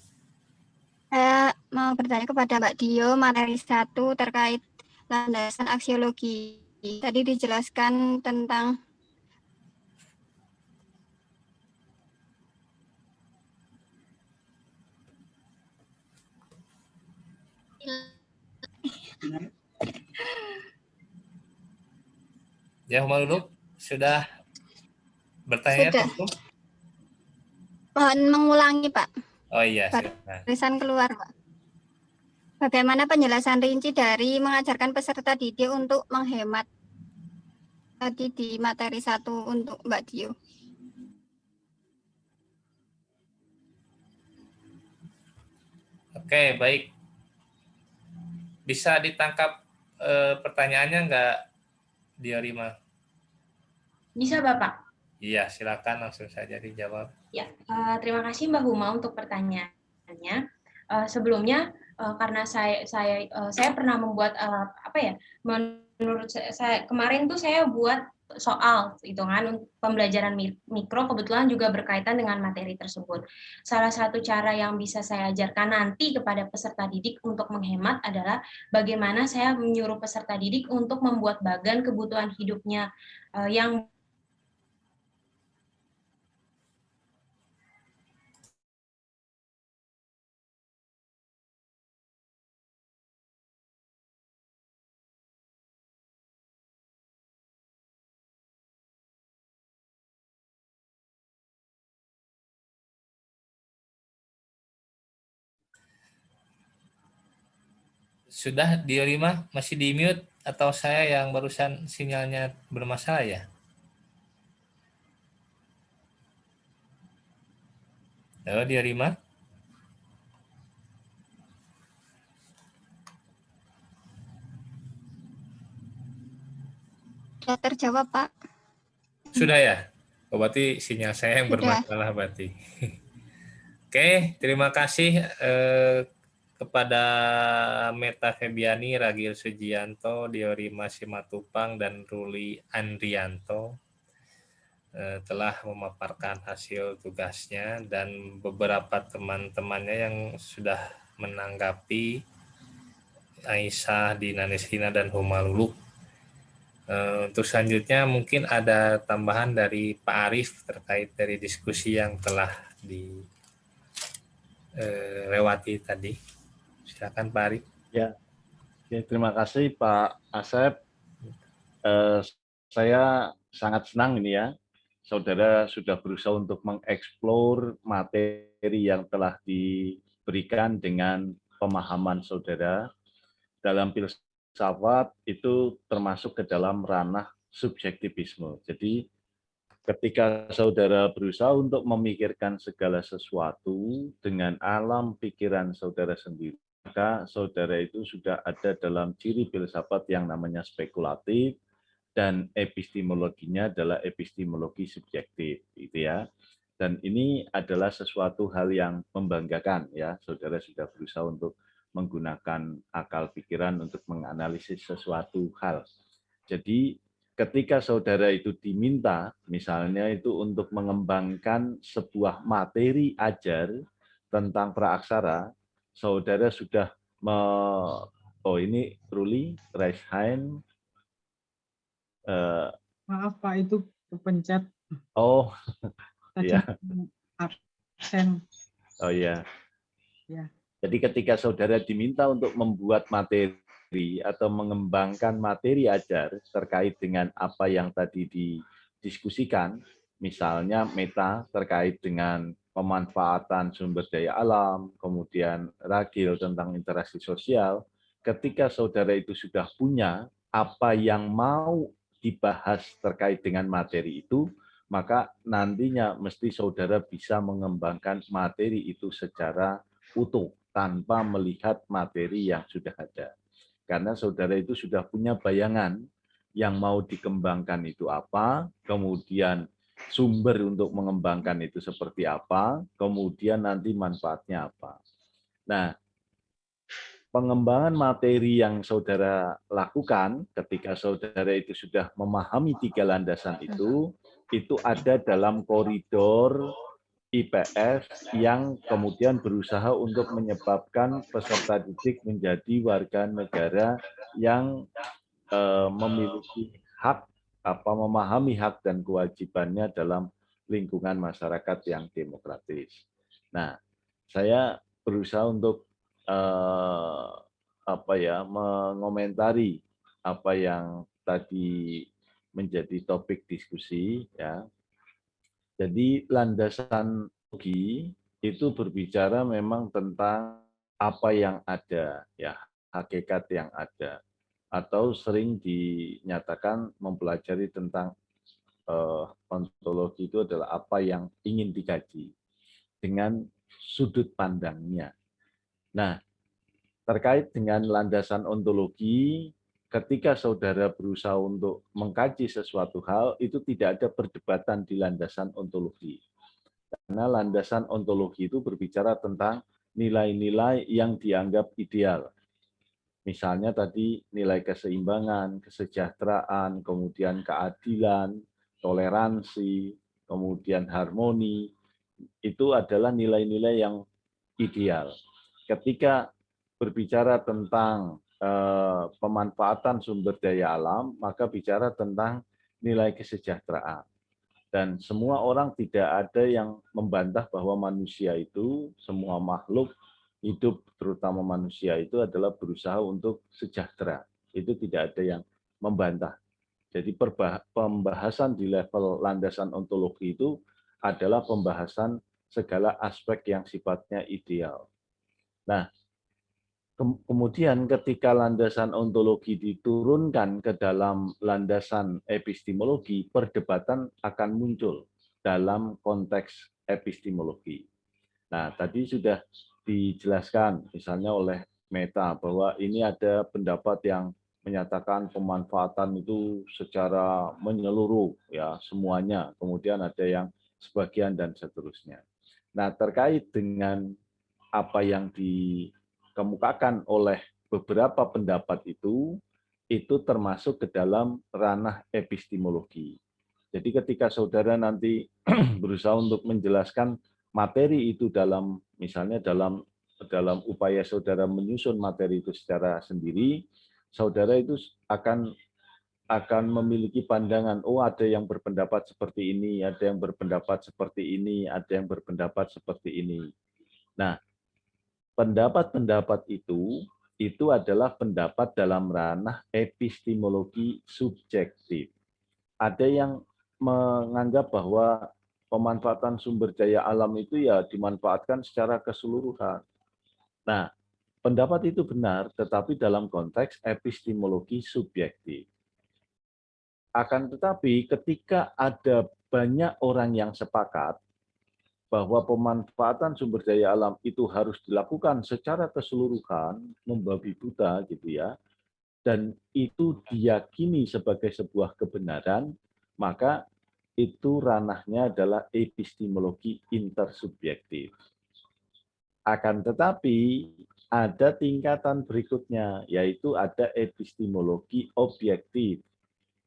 Saya mau bertanya kepada Mbak Dio, materi 1 terkait landasan aksiologi. Tadi dijelaskan tentang Ya, Humaluluk sudah bertanya? Sudah. Tukum? Mohon mengulangi, Pak. Oh iya, silakan. Barisan keluar, Pak. Bagaimana penjelasan rinci dari mengajarkan peserta didik untuk menghemat tadi di materi 1 untuk Mbak Dio? Oke, baik. Bisa ditangkap pertanyaannya nggak, Diorima? Bisa, Bapak. Iya, silakan langsung saja dijawab. Ya, terima kasih Mbak Huma untuk pertanyaannya. Sebelumnya karena saya pernah membuat menurut saya kemarin tuh saya buat soal hitungan pembelajaran mikro, kebetulan juga berkaitan dengan materi tersebut. Salah satu cara yang bisa saya ajarkan nanti kepada peserta didik untuk menghemat adalah bagaimana saya menyuruh peserta didik untuk membuat bagan kebutuhan hidupnya yang Sudah, Diorima masih di mute atau saya yang barusan sinyalnya bermasalah ya? Halo, Diorima? Sudah terjawab, Pak. Sudah ya? Oh, berarti sinyal saya yang Sudah. bermasalah berarti. Oke, terima kasih kepada Meta Febiani, Ragil Sujianto, Diorima Simatupang, dan Ruli Andrianto telah memaparkan hasil tugasnya, dan beberapa teman-temannya yang sudah menanggapi, Aisyah, Dina Nesrina, dan Humaluluk. Untuk selanjutnya mungkin ada tambahan dari Pak Arief terkait dari diskusi yang telah dilewati tadi. Silakan Pak Arief. Ya, terima kasih Pak Asep. Saya sangat senang ini ya, saudara sudah berusaha untuk mengeksplor materi yang telah diberikan dengan pemahaman saudara. Dalam filsafat itu termasuk ke dalam ranah subjektivisme. Jadi ketika saudara berusaha untuk memikirkan segala sesuatu dengan alam pikiran saudara sendiri, maka saudara itu sudah ada dalam ciri filsafat yang namanya spekulatif, dan epistemologinya adalah epistemologi subjektif, gitu ya. Dan ini adalah sesuatu hal yang membanggakan ya, saudara sudah berusaha untuk menggunakan akal pikiran untuk menganalisis sesuatu hal. Jadi ketika saudara itu diminta, misalnya itu untuk mengembangkan sebuah materi ajar tentang praaksara, saudara sudah oh ini Ruli, raise hand. Maaf Pak, itu kepencet. Oh, Tadi iya. absen. Oh iya. Ya. Jadi ketika saudara diminta untuk membuat materi atau mengembangkan materi ajar terkait dengan apa yang tadi didiskusikan, misalnya meta terkait dengan pemanfaatan sumber daya alam, kemudian Ragil tentang interaksi sosial, ketika saudara itu sudah punya apa yang mau dibahas terkait dengan materi itu, maka nantinya mesti saudara bisa mengembangkan materi itu secara utuh tanpa melihat materi yang sudah ada. Karena saudara itu sudah punya bayangan yang mau dikembangkan itu apa, kemudian sumber untuk mengembangkan itu seperti apa, kemudian nanti manfaatnya apa. Nah, pengembangan materi yang saudara lakukan ketika saudara itu sudah memahami 3 landasan itu ada dalam koridor IPS yang kemudian berusaha untuk menyebabkan peserta didik menjadi warga negara yang memiliki hak, memahami hak dan kewajibannya dalam lingkungan masyarakat yang demokratis. Nah, saya berusaha untuk mengomentari apa yang tadi menjadi topik diskusi, ya. Jadi landasan logi itu berbicara memang tentang apa yang ada, ya, hakikat yang ada, atau sering dinyatakan mempelajari tentang ontologi itu adalah apa yang ingin dikaji dengan sudut pandangnya. Nah, terkait dengan landasan ontologi, ketika saudara berusaha untuk mengkaji sesuatu hal, itu tidak ada perdebatan di landasan ontologi. Karena landasan ontologi itu berbicara tentang nilai-nilai yang dianggap ideal. Misalnya tadi nilai keseimbangan, kesejahteraan, kemudian keadilan, toleransi, kemudian harmoni, itu adalah nilai-nilai yang ideal. Ketika berbicara tentang pemanfaatan sumber daya alam, maka bicara tentang nilai kesejahteraan. Dan semua orang tidak ada yang membantah bahwa manusia itu, semua makhluk hidup, terutama manusia itu adalah berusaha untuk sejahtera. Itu tidak ada yang membantah. Jadi pembahasan di level landasan ontologi itu adalah pembahasan segala aspek yang sifatnya ideal. Nah, kemudian ketika landasan ontologi diturunkan ke dalam landasan epistemologi, perdebatan akan muncul dalam konteks epistemologi. Nah, tadi sudah dijelaskan misalnya oleh Meta bahwa ini ada pendapat yang menyatakan pemanfaatan itu secara menyeluruh, ya, semuanya. Kemudian ada yang sebagian dan seterusnya. Nah, terkait dengan apa yang dikemukakan oleh beberapa pendapat itu termasuk ke dalam ranah epistemologi. Jadi ketika saudara nanti berusaha untuk menjelaskan materi itu dalam, misalnya dalam upaya saudara menyusun materi itu secara sendiri, saudara itu akan memiliki pandangan, oh ada yang berpendapat seperti ini, ada yang berpendapat seperti ini, ada yang berpendapat seperti ini. Nah, pendapat-pendapat itu adalah pendapat dalam ranah epistemologi subjektif. Ada yang menganggap bahwa pemanfaatan sumber daya alam itu ya dimanfaatkan secara keseluruhan. Nah, pendapat itu benar, tetapi dalam konteks epistemologi subjektif. Akan tetapi ketika ada banyak orang yang sepakat bahwa pemanfaatan sumber daya alam itu harus dilakukan secara keseluruhan, membabi buta gitu ya, dan itu diyakini sebagai sebuah kebenaran, maka itu ranahnya adalah epistemologi intersubjektif. Akan tetapi ada tingkatan berikutnya, yaitu ada epistemologi objektif.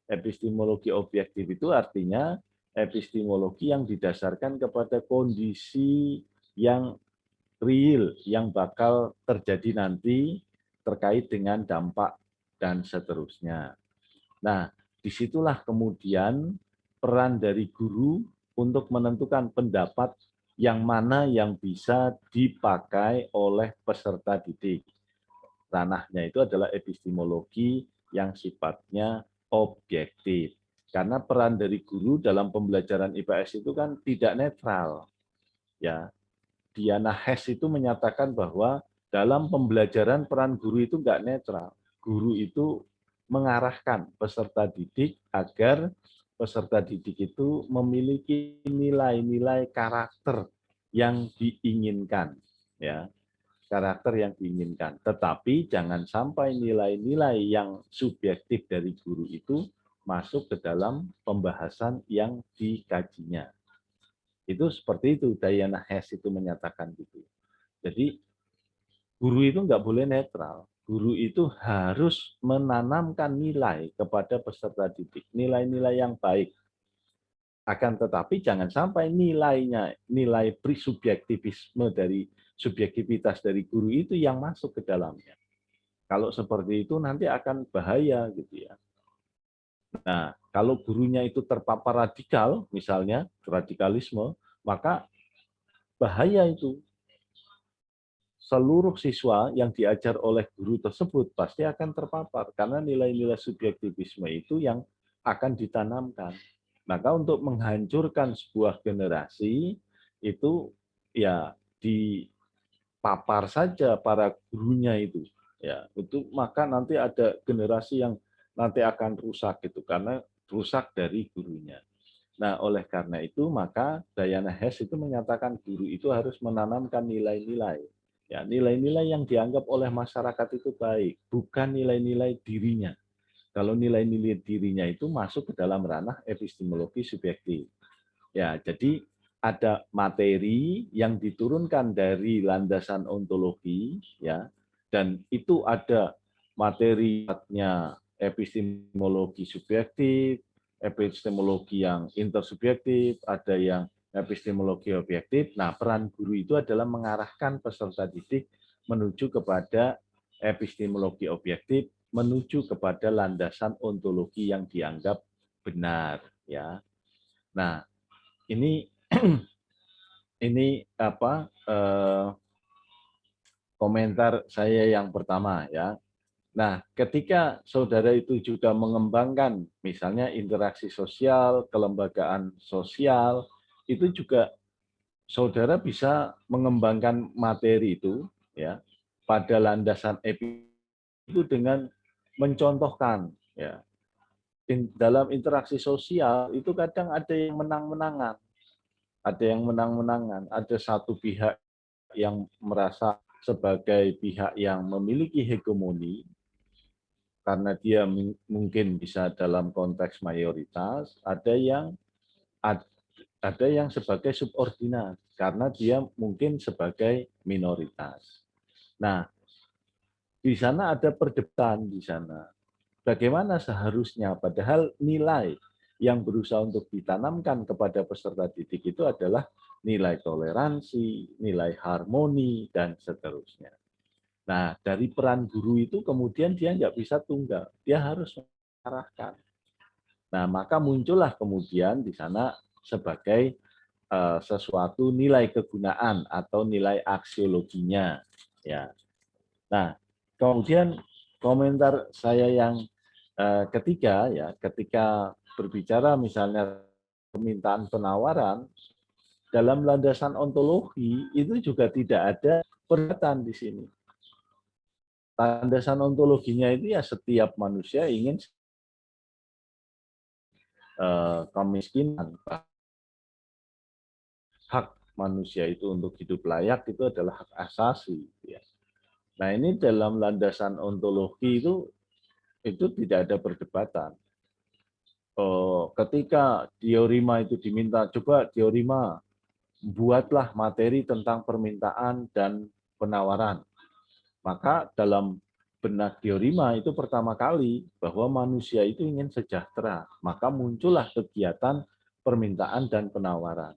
Epistemologi objektif itu artinya epistemologi yang didasarkan kepada kondisi yang real, yang bakal terjadi nanti terkait dengan dampak dan seterusnya. Nah, disitulah kemudian peran dari guru untuk menentukan pendapat yang mana yang bisa dipakai oleh peserta didik. Ranahnya itu adalah epistemologi yang sifatnya objektif. Karena peran dari guru dalam pembelajaran IPS itu kan tidak netral. Ya, Diana Hess itu menyatakan bahwa dalam pembelajaran peran guru itu enggak netral. Guru itu mengarahkan peserta didik agar peserta didik itu memiliki nilai-nilai karakter yang diinginkan, ya, karakter yang diinginkan. Tetapi jangan sampai nilai-nilai yang subjektif dari guru itu masuk ke dalam pembahasan yang dikajinya. Itu seperti itu, Diana Hess itu menyatakan gitu. Jadi guru itu nggak boleh netral. Guru itu harus menanamkan nilai kepada peserta didik, nilai-nilai yang baik. Akan tetapi jangan sampai nilainya, nilai subjektivitas dari guru itu yang masuk ke dalamnya. Kalau seperti itu nanti akan bahaya gitu ya. Nah, kalau gurunya itu terpapar radikal, misalnya radikalisme, maka bahaya itu. seluruh siswa yang diajar oleh guru tersebut pasti akan terpapar karena nilai-nilai subjektivisme itu yang akan ditanamkan. Maka untuk menghancurkan sebuah generasi itu ya dipapar saja para gurunya itu. Ya, itu maka nanti ada generasi yang nanti akan rusak gitu karena rusak dari gurunya. Nah, oleh karena itu maka Diana Hess itu menyatakan guru itu harus menanamkan nilai-nilai. Ya, nilai-nilai yang dianggap oleh masyarakat itu baik, bukan nilai-nilai dirinya. Kalau nilai-nilai dirinya itu masuk ke dalam ranah epistemologi subjektif. Ya, jadi ada materi yang diturunkan dari landasan ontologi, ya, dan itu ada materinya epistemologi subjektif, epistemologi yang intersubjektif, ada yang epistemologi objektif. Nah, peran guru itu adalah mengarahkan peserta didik menuju kepada epistemologi objektif, menuju kepada landasan ontologi yang dianggap benar, ya. Nah, ini apa komentar saya yang pertama, ya. Nah, ketika saudara itu juga mengembangkan misalnya interaksi sosial, kelembagaan sosial, itu juga saudara bisa mengembangkan materi itu ya pada landasan itu dengan mencontohkan ya. Dalam interaksi sosial itu kadang ada yang menang-menangan. Ada yang menang-menangan, ada satu pihak yang merasa sebagai pihak yang memiliki hegemoni karena dia mungkin bisa dalam konteks mayoritas, ada yang sebagai subordinat karena dia mungkin sebagai minoritas. Nah, di sana ada perdebatan di sana. Bagaimana seharusnya padahal nilai yang berusaha untuk ditanamkan kepada peserta didik itu adalah nilai toleransi, nilai harmoni, dan seterusnya. Nah, dari peran guru itu kemudian dia nggak bisa tunggal, dia harus mengarahkan. Nah, maka muncullah kemudian di sana sebagai sesuatu nilai kegunaan atau nilai aksiologinya. Ya. Nah, kemudian komentar saya yang ketiga, ya, ketika berbicara misalnya permintaan penawaran, dalam landasan ontologi itu juga tidak ada perdebatan di sini. Landasan ontologinya itu ya setiap manusia ingin kemiskinan, hak manusia itu untuk hidup layak itu adalah hak asasi. Ya. Nah ini dalam landasan ontologi itu tidak ada perdebatan. Ketika Diorima itu diminta, coba Diorima buatlah materi tentang permintaan dan penawaran. Maka dalam benak Diorima itu pertama kali bahwa manusia itu ingin sejahtera. Maka muncullah kegiatan permintaan dan penawaran.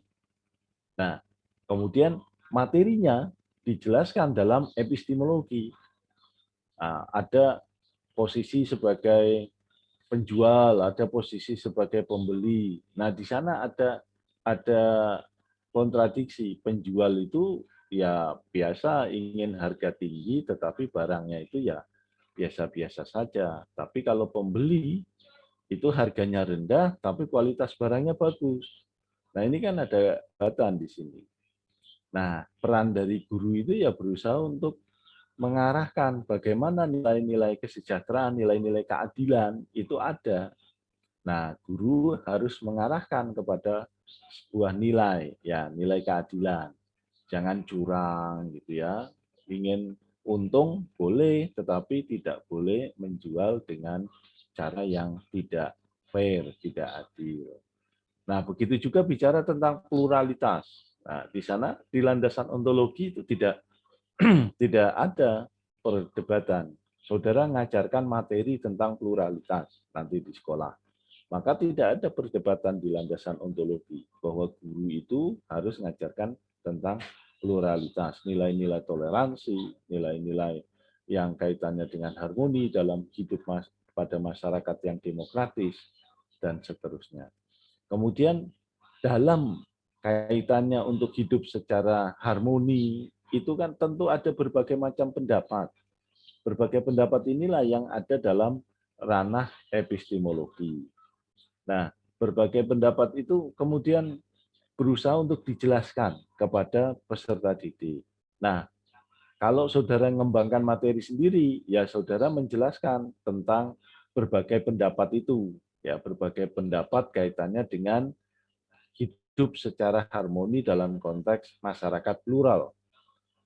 Nah, kemudian materinya dijelaskan dalam epistemologi. Nah, ada posisi sebagai penjual, ada posisi sebagai pembeli. Nah, di sana ada kontradiksi. Penjual itu ya biasa ingin harga tinggi, tetapi barangnya itu ya biasa-biasa saja. Tapi kalau pembeli itu harganya rendah, tapi kualitas barangnya bagus. Nah, ini kan ada hambatan di sini. Nah, peran dari guru itu ya berusaha untuk mengarahkan bagaimana nilai-nilai kesejahteraan, nilai-nilai keadilan itu ada. Nah, guru harus mengarahkan kepada sebuah nilai, ya nilai keadilan. Jangan curang gitu ya. Ingin untung boleh, tetapi tidak boleh menjual dengan cara yang tidak fair, tidak adil. Nah, begitu juga bicara tentang pluralitas. Nah, di sana di landasan ontologi itu tidak tidak ada perdebatan. Saudara mengajarkan materi tentang pluralitas nanti di sekolah. Maka tidak ada perdebatan di landasan ontologi bahwa guru itu harus mengajarkan tentang pluralitas, nilai-nilai toleransi, nilai-nilai yang kaitannya dengan harmoni dalam hidup pada masyarakat yang demokratis, dan seterusnya. Kemudian dalam kaitannya untuk hidup secara harmoni, itu kan tentu ada berbagai macam pendapat. Berbagai pendapat inilah yang ada dalam ranah epistemologi. Nah, berbagai pendapat itu kemudian berusaha untuk dijelaskan kepada peserta didik. Nah, kalau saudara mengembangkan materi sendiri, ya saudara menjelaskan tentang berbagai pendapat itu. Ya, berbagai pendapat kaitannya dengan hidup secara harmoni dalam konteks masyarakat plural.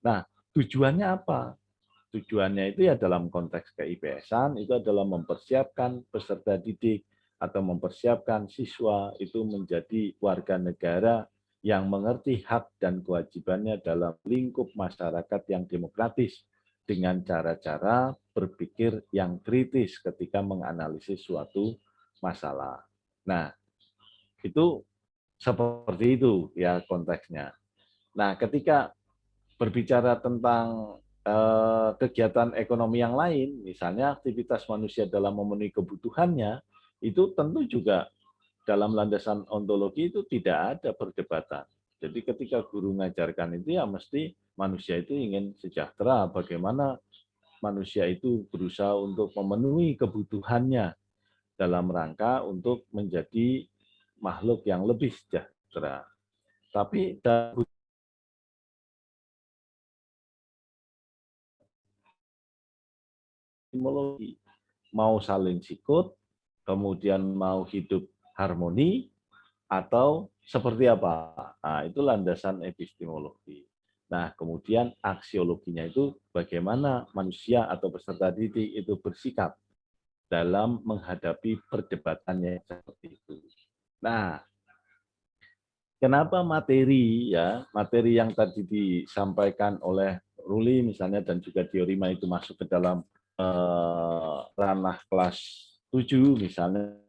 Nah, tujuannya apa? Tujuannya itu ya dalam konteks ke-IPS-an itu adalah mempersiapkan peserta didik atau mempersiapkan siswa itu menjadi warga negara yang mengerti hak dan kewajibannya dalam lingkup masyarakat yang demokratis dengan cara-cara berpikir yang kritis ketika menganalisis suatu masalah. Nah, itu seperti itu ya konteksnya. Nah, ketika berbicara tentang kegiatan ekonomi yang lain, misalnya aktivitas manusia dalam memenuhi kebutuhannya, itu tentu juga dalam landasan ontologi itu tidak ada perdebatan. Jadi ketika guru mengajarkan itu ya mesti manusia itu ingin sejahtera, bagaimana manusia itu berusaha untuk memenuhi kebutuhannya dalam rangka untuk menjadi makhluk yang lebih sejahtera. Tapi dalam epistemologi mau saling sikut, kemudian mau hidup harmoni, atau seperti apa? Nah, itu landasan epistemologi. Nah, kemudian aksiologinya itu bagaimana manusia atau peserta didik itu bersikap dalam menghadapi perdebatannya seperti itu. Nah, kenapa materi ya, materi yang tadi disampaikan oleh Ruli misalnya dan juga Diorima itu masuk ke dalam ranah kelas 7 misalnya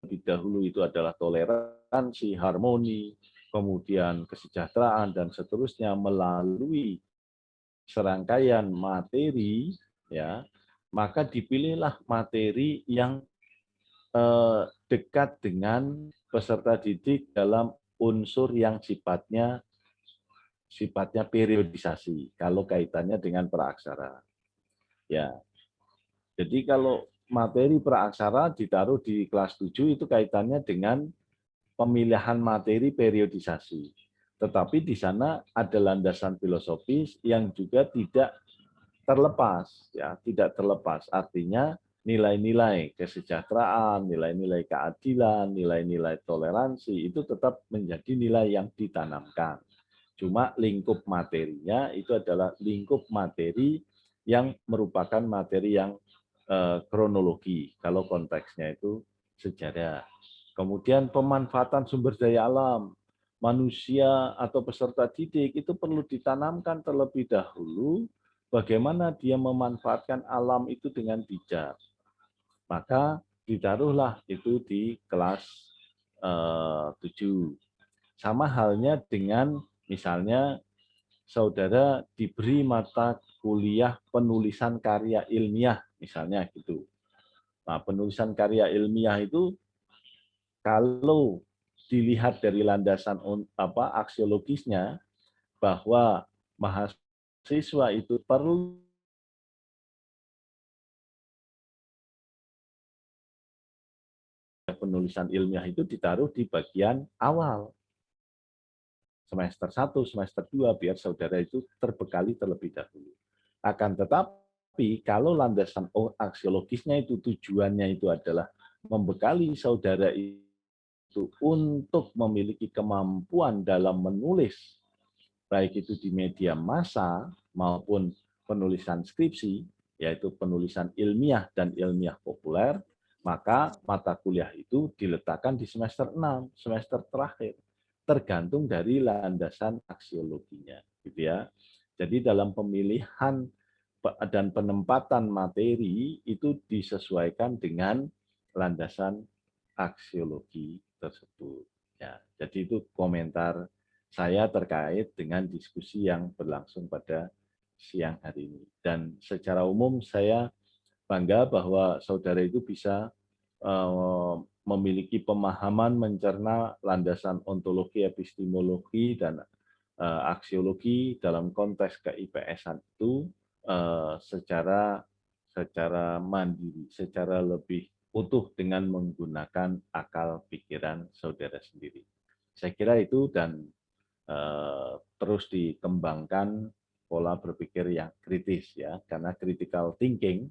lebih dahulu itu adalah toleransi, harmoni, kemudian kesejahteraan dan seterusnya melalui serangkaian materi ya, maka dipilihlah materi yang dekat dengan peserta didik dalam unsur yang sifatnya periodisasi kalau kaitannya dengan praaksara. Ya. Jadi kalau materi praaksara ditaruh di kelas 7 itu kaitannya dengan pemilihan materi periodisasi. Tetapi di sana ada landasan filosofis yang juga tidak terlepas, ya, tidak terlepas. Artinya nilai-nilai kesejahteraan, nilai-nilai keadilan, nilai-nilai toleransi itu tetap menjadi nilai yang ditanamkan. Cuma lingkup materinya itu adalah lingkup materi yang merupakan materi yang kronologi, kalau konteksnya itu sejarah. Kemudian pemanfaatan sumber daya alam, manusia atau peserta didik itu perlu ditanamkan terlebih dahulu bagaimana dia memanfaatkan alam itu dengan bijak. Maka ditaruhlah itu di kelas 7. Sama halnya dengan misalnya saudara diberi mata kuliah penulisan karya ilmiah, misalnya gitu. Nah, penulisan karya ilmiah itu kalau dilihat dari landasan aksiologisnya bahwa mahasiswa itu perlu penulisan ilmiah itu ditaruh di bagian awal. Semester 1, semester 2, biar saudara itu terbekali terlebih dahulu. Akan tetapi, kalau landasan aksiologisnya itu tujuannya itu adalah membekali saudara itu untuk memiliki kemampuan dalam menulis, baik itu di media massa maupun penulisan skripsi, yaitu penulisan ilmiah dan ilmiah populer, maka mata kuliah itu diletakkan di semester 6, semester terakhir. Tergantung dari landasan aksiologinya, gitu ya. Jadi dalam pemilihan dan penempatan materi itu disesuaikan dengan landasan aksiologi tersebut. Ya, jadi itu komentar saya terkait dengan diskusi yang berlangsung pada siang hari ini. Dan secara umum saya bangga bahwa saudara itu bisa memiliki pemahaman mencerna landasan ontologi, epistemologi, dan aksiologi dalam konteks ke-IPS-an itu secara mandiri, secara lebih utuh dengan menggunakan akal pikiran saudara sendiri. Saya kira itu, dan terus dikembangkan pola berpikir yang kritis ya, karena critical thinking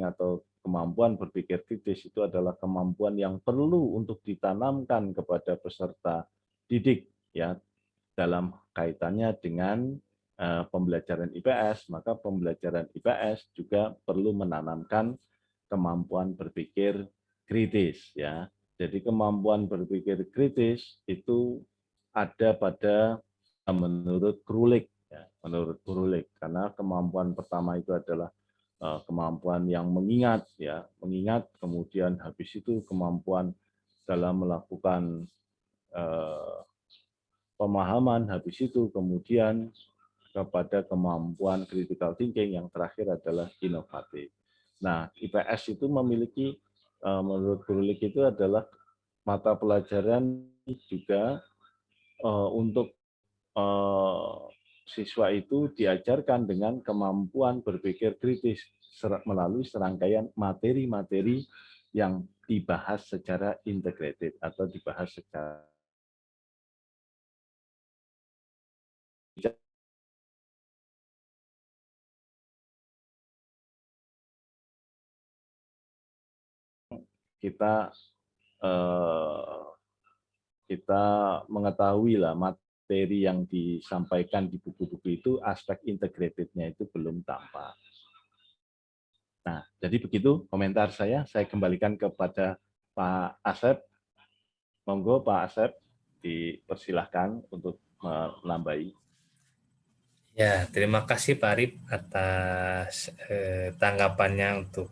atau kemampuan berpikir kritis itu adalah kemampuan yang perlu untuk ditanamkan kepada peserta didik ya, dalam kaitannya dengan pembelajaran IPS. Maka pembelajaran IPS juga perlu menanamkan kemampuan berpikir kritis ya. Jadi kemampuan berpikir kritis itu ada pada menurut Krulik ya, karena kemampuan pertama itu adalah kemampuan yang mengingat ya, kemudian habis itu kemampuan dalam melakukan pemahaman, habis itu kemudian kepada kemampuan critical thinking, yang terakhir adalah inovatif. Nah, IPS itu memiliki menurut Krulik itu adalah mata pelajaran juga untuk siswa itu diajarkan dengan kemampuan berpikir kritis melalui serangkaian materi-materi yang dibahas secara integrated atau dibahas secara kita mengetahui lah materi yang disampaikan di buku-buku itu aspek integrated-nya itu belum tampak. Nah, jadi begitu komentar saya. Saya kembalikan kepada Pak Asep. Monggo Pak Asep, dipersilahkan untuk menambahi. Ya, terima kasih Pak Arif atas tanggapannya untuk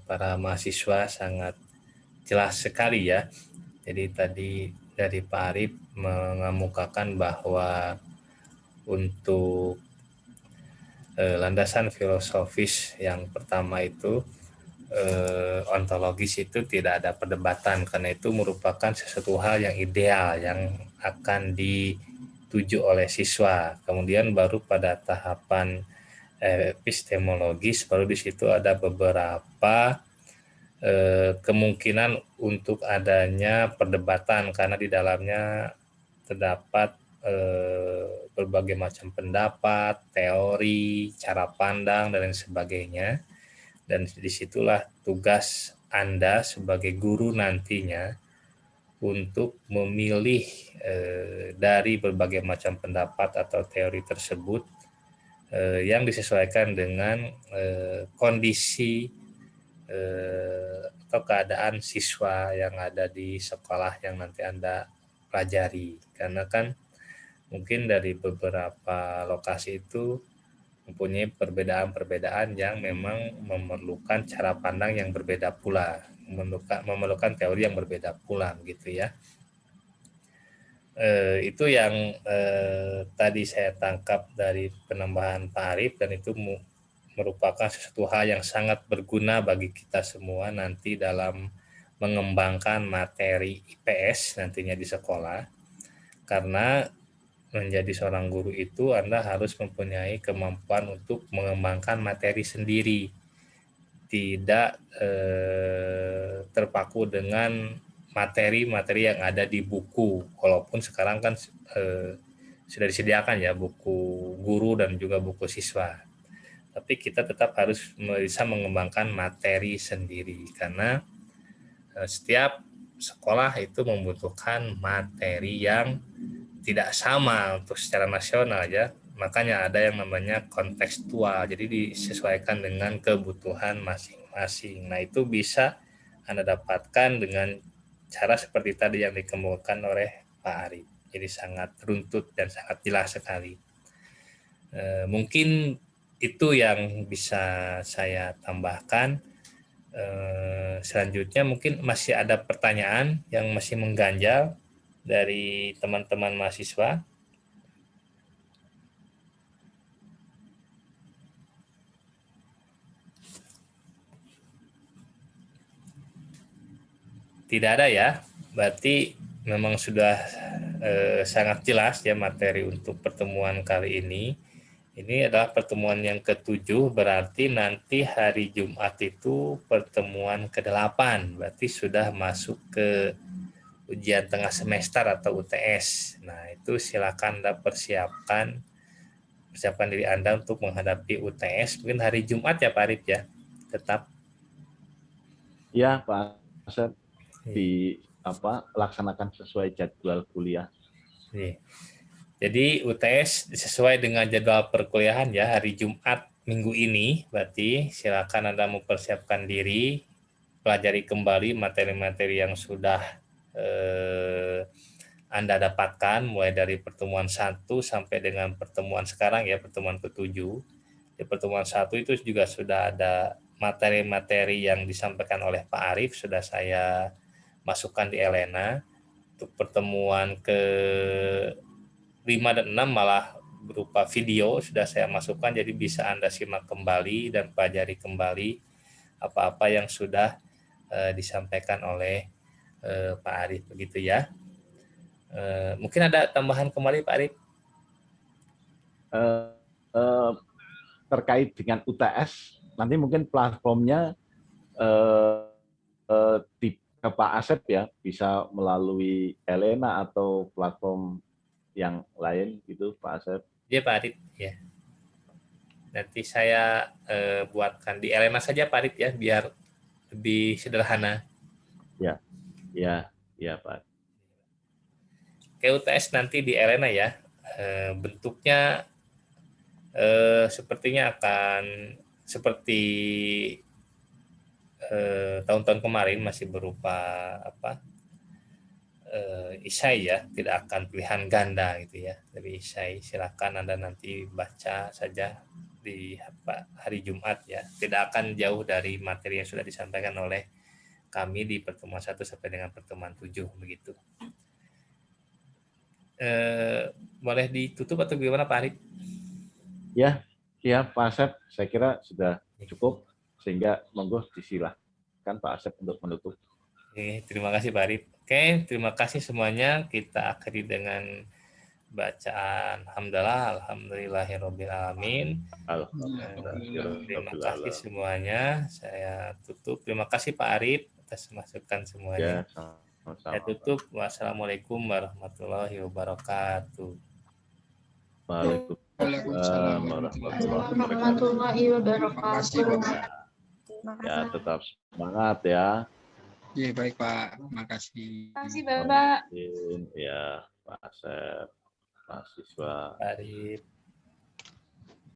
para mahasiswa, sangat jelas sekali ya. Jadi tadi dari Pak Arif mengemukakan bahwa untuk landasan filosofis yang pertama itu ontologis itu tidak ada perdebatan, karena itu merupakan sesuatu hal yang ideal yang akan dituju oleh siswa. Kemudian baru pada tahapan epistemologis, baru di situ ada beberapa kemungkinan untuk adanya perdebatan, karena di dalamnya terdapat berbagai macam pendapat, teori, cara pandang, dan lain sebagainya. Dan disitulah tugas Anda sebagai guru nantinya untuk memilih dari berbagai macam pendapat atau teori tersebut yang disesuaikan dengan kondisi atau keadaan siswa yang ada di sekolah yang nanti Anda pelajari. Karena kan mungkin dari beberapa lokasi itu mempunyai perbedaan-perbedaan yang memang memerlukan cara pandang yang berbeda pula, memerlukan teori yang berbeda pula, gitu ya. Itu yang tadi saya tangkap dari penambahan Pak Arif, dan itu merupakan sesuatu hal yang sangat berguna bagi kita semua nanti dalam mengembangkan materi IPS nantinya di sekolah. Karena menjadi seorang guru itu Anda harus mempunyai kemampuan untuk mengembangkan materi sendiri, tidak terpaku dengan materi-materi yang ada di buku, walaupun sekarang kan sudah disediakan ya buku guru dan juga buku siswa. Tapi kita tetap harus bisa mengembangkan materi sendiri, karena setiap sekolah itu membutuhkan materi yang tidak sama untuk secara nasional ya. Makanya ada yang namanya kontekstual, jadi disesuaikan dengan kebutuhan masing-masing. Nah, itu bisa Anda dapatkan dengan cara seperti tadi yang dikemukakan oleh Pak Arif. Jadi sangat runtut dan sangat jelas sekali. Mungkin itu yang bisa saya tambahkan. Selanjutnya mungkin masih ada pertanyaan yang masih mengganjal. dari teman-teman mahasiswa? Tidak ada ya, berarti memang sudah sangat jelas ya materi untuk pertemuan kali ini. Ini adalah pertemuan yang ke-7, berarti nanti hari Jumat itu pertemuan ke-8, berarti sudah masuk ke ujian tengah semester atau UTS. Nah, itu silakan Anda persiapkan diri Anda untuk menghadapi UTS, mungkin hari Jumat ya Pak Arif ya, tetap. Ya Pak Asep, laksanakan sesuai jadwal kuliah. Jadi UTS sesuai dengan jadwal perkuliahan ya, hari Jumat minggu ini, berarti silakan Anda mempersiapkan diri, pelajari kembali materi-materi yang sudah Anda dapatkan mulai dari pertemuan 1 sampai dengan pertemuan sekarang ya, pertemuan ke-7. Di pertemuan 1 itu juga sudah ada materi-materi yang disampaikan oleh Pak Arif, sudah saya masukkan di Elena. Untuk pertemuan ke-5 dan 6 malah berupa video sudah saya masukkan, jadi bisa Anda simak kembali dan pelajari kembali apa-apa yang sudah disampaikan oleh Pak Arif, begitu ya. Mungkin ada tambahan kembali Pak Arif? Terkait dengan UTS, nanti mungkin platformnya di Pak Asep ya, bisa melalui Elena atau platform yang lain gitu Pak Asep. Iya Pak Arif ya. Nanti saya buatkan di Elena saja Pak Arif ya, biar lebih sederhana. Ya Pak. Oke, UTS nanti di Elena ya. Bentuknya sepertinya akan seperti tahun-tahun kemarin, masih berupa isai ya, tidak akan pilihan ganda gitu ya, dari isai. Silakan Anda nanti baca saja di hari Jumat ya, tidak akan jauh dari materi yang sudah disampaikan oleh kami di pertemuan 1 sampai dengan pertemuan 7 begitu. Boleh ditutup atau gimana Pak Arif? Ya Pak Asep, saya kira sudah cukup, sehingga monggo disilahkan Pak Asep untuk menutup. Oke, terima kasih Pak Arif. Oke, terima kasih semuanya. Kita akhiri dengan bacaan alhamdulillahirabbil alamin. Terima kasih semuanya. Saya tutup. Terima kasih Pak Arif atas masukan semuanya. Saya tutup. Wassalamualaikum warahmatullahi wabarakatuh. Waalaikumsalam warahmatullahi wabarakatuh. Ya, tetap semangat ya. Iya, baik Pak. Terima kasih. Terima kasih Bapak. Ya, Pak Asep, mahasiswa. Arif.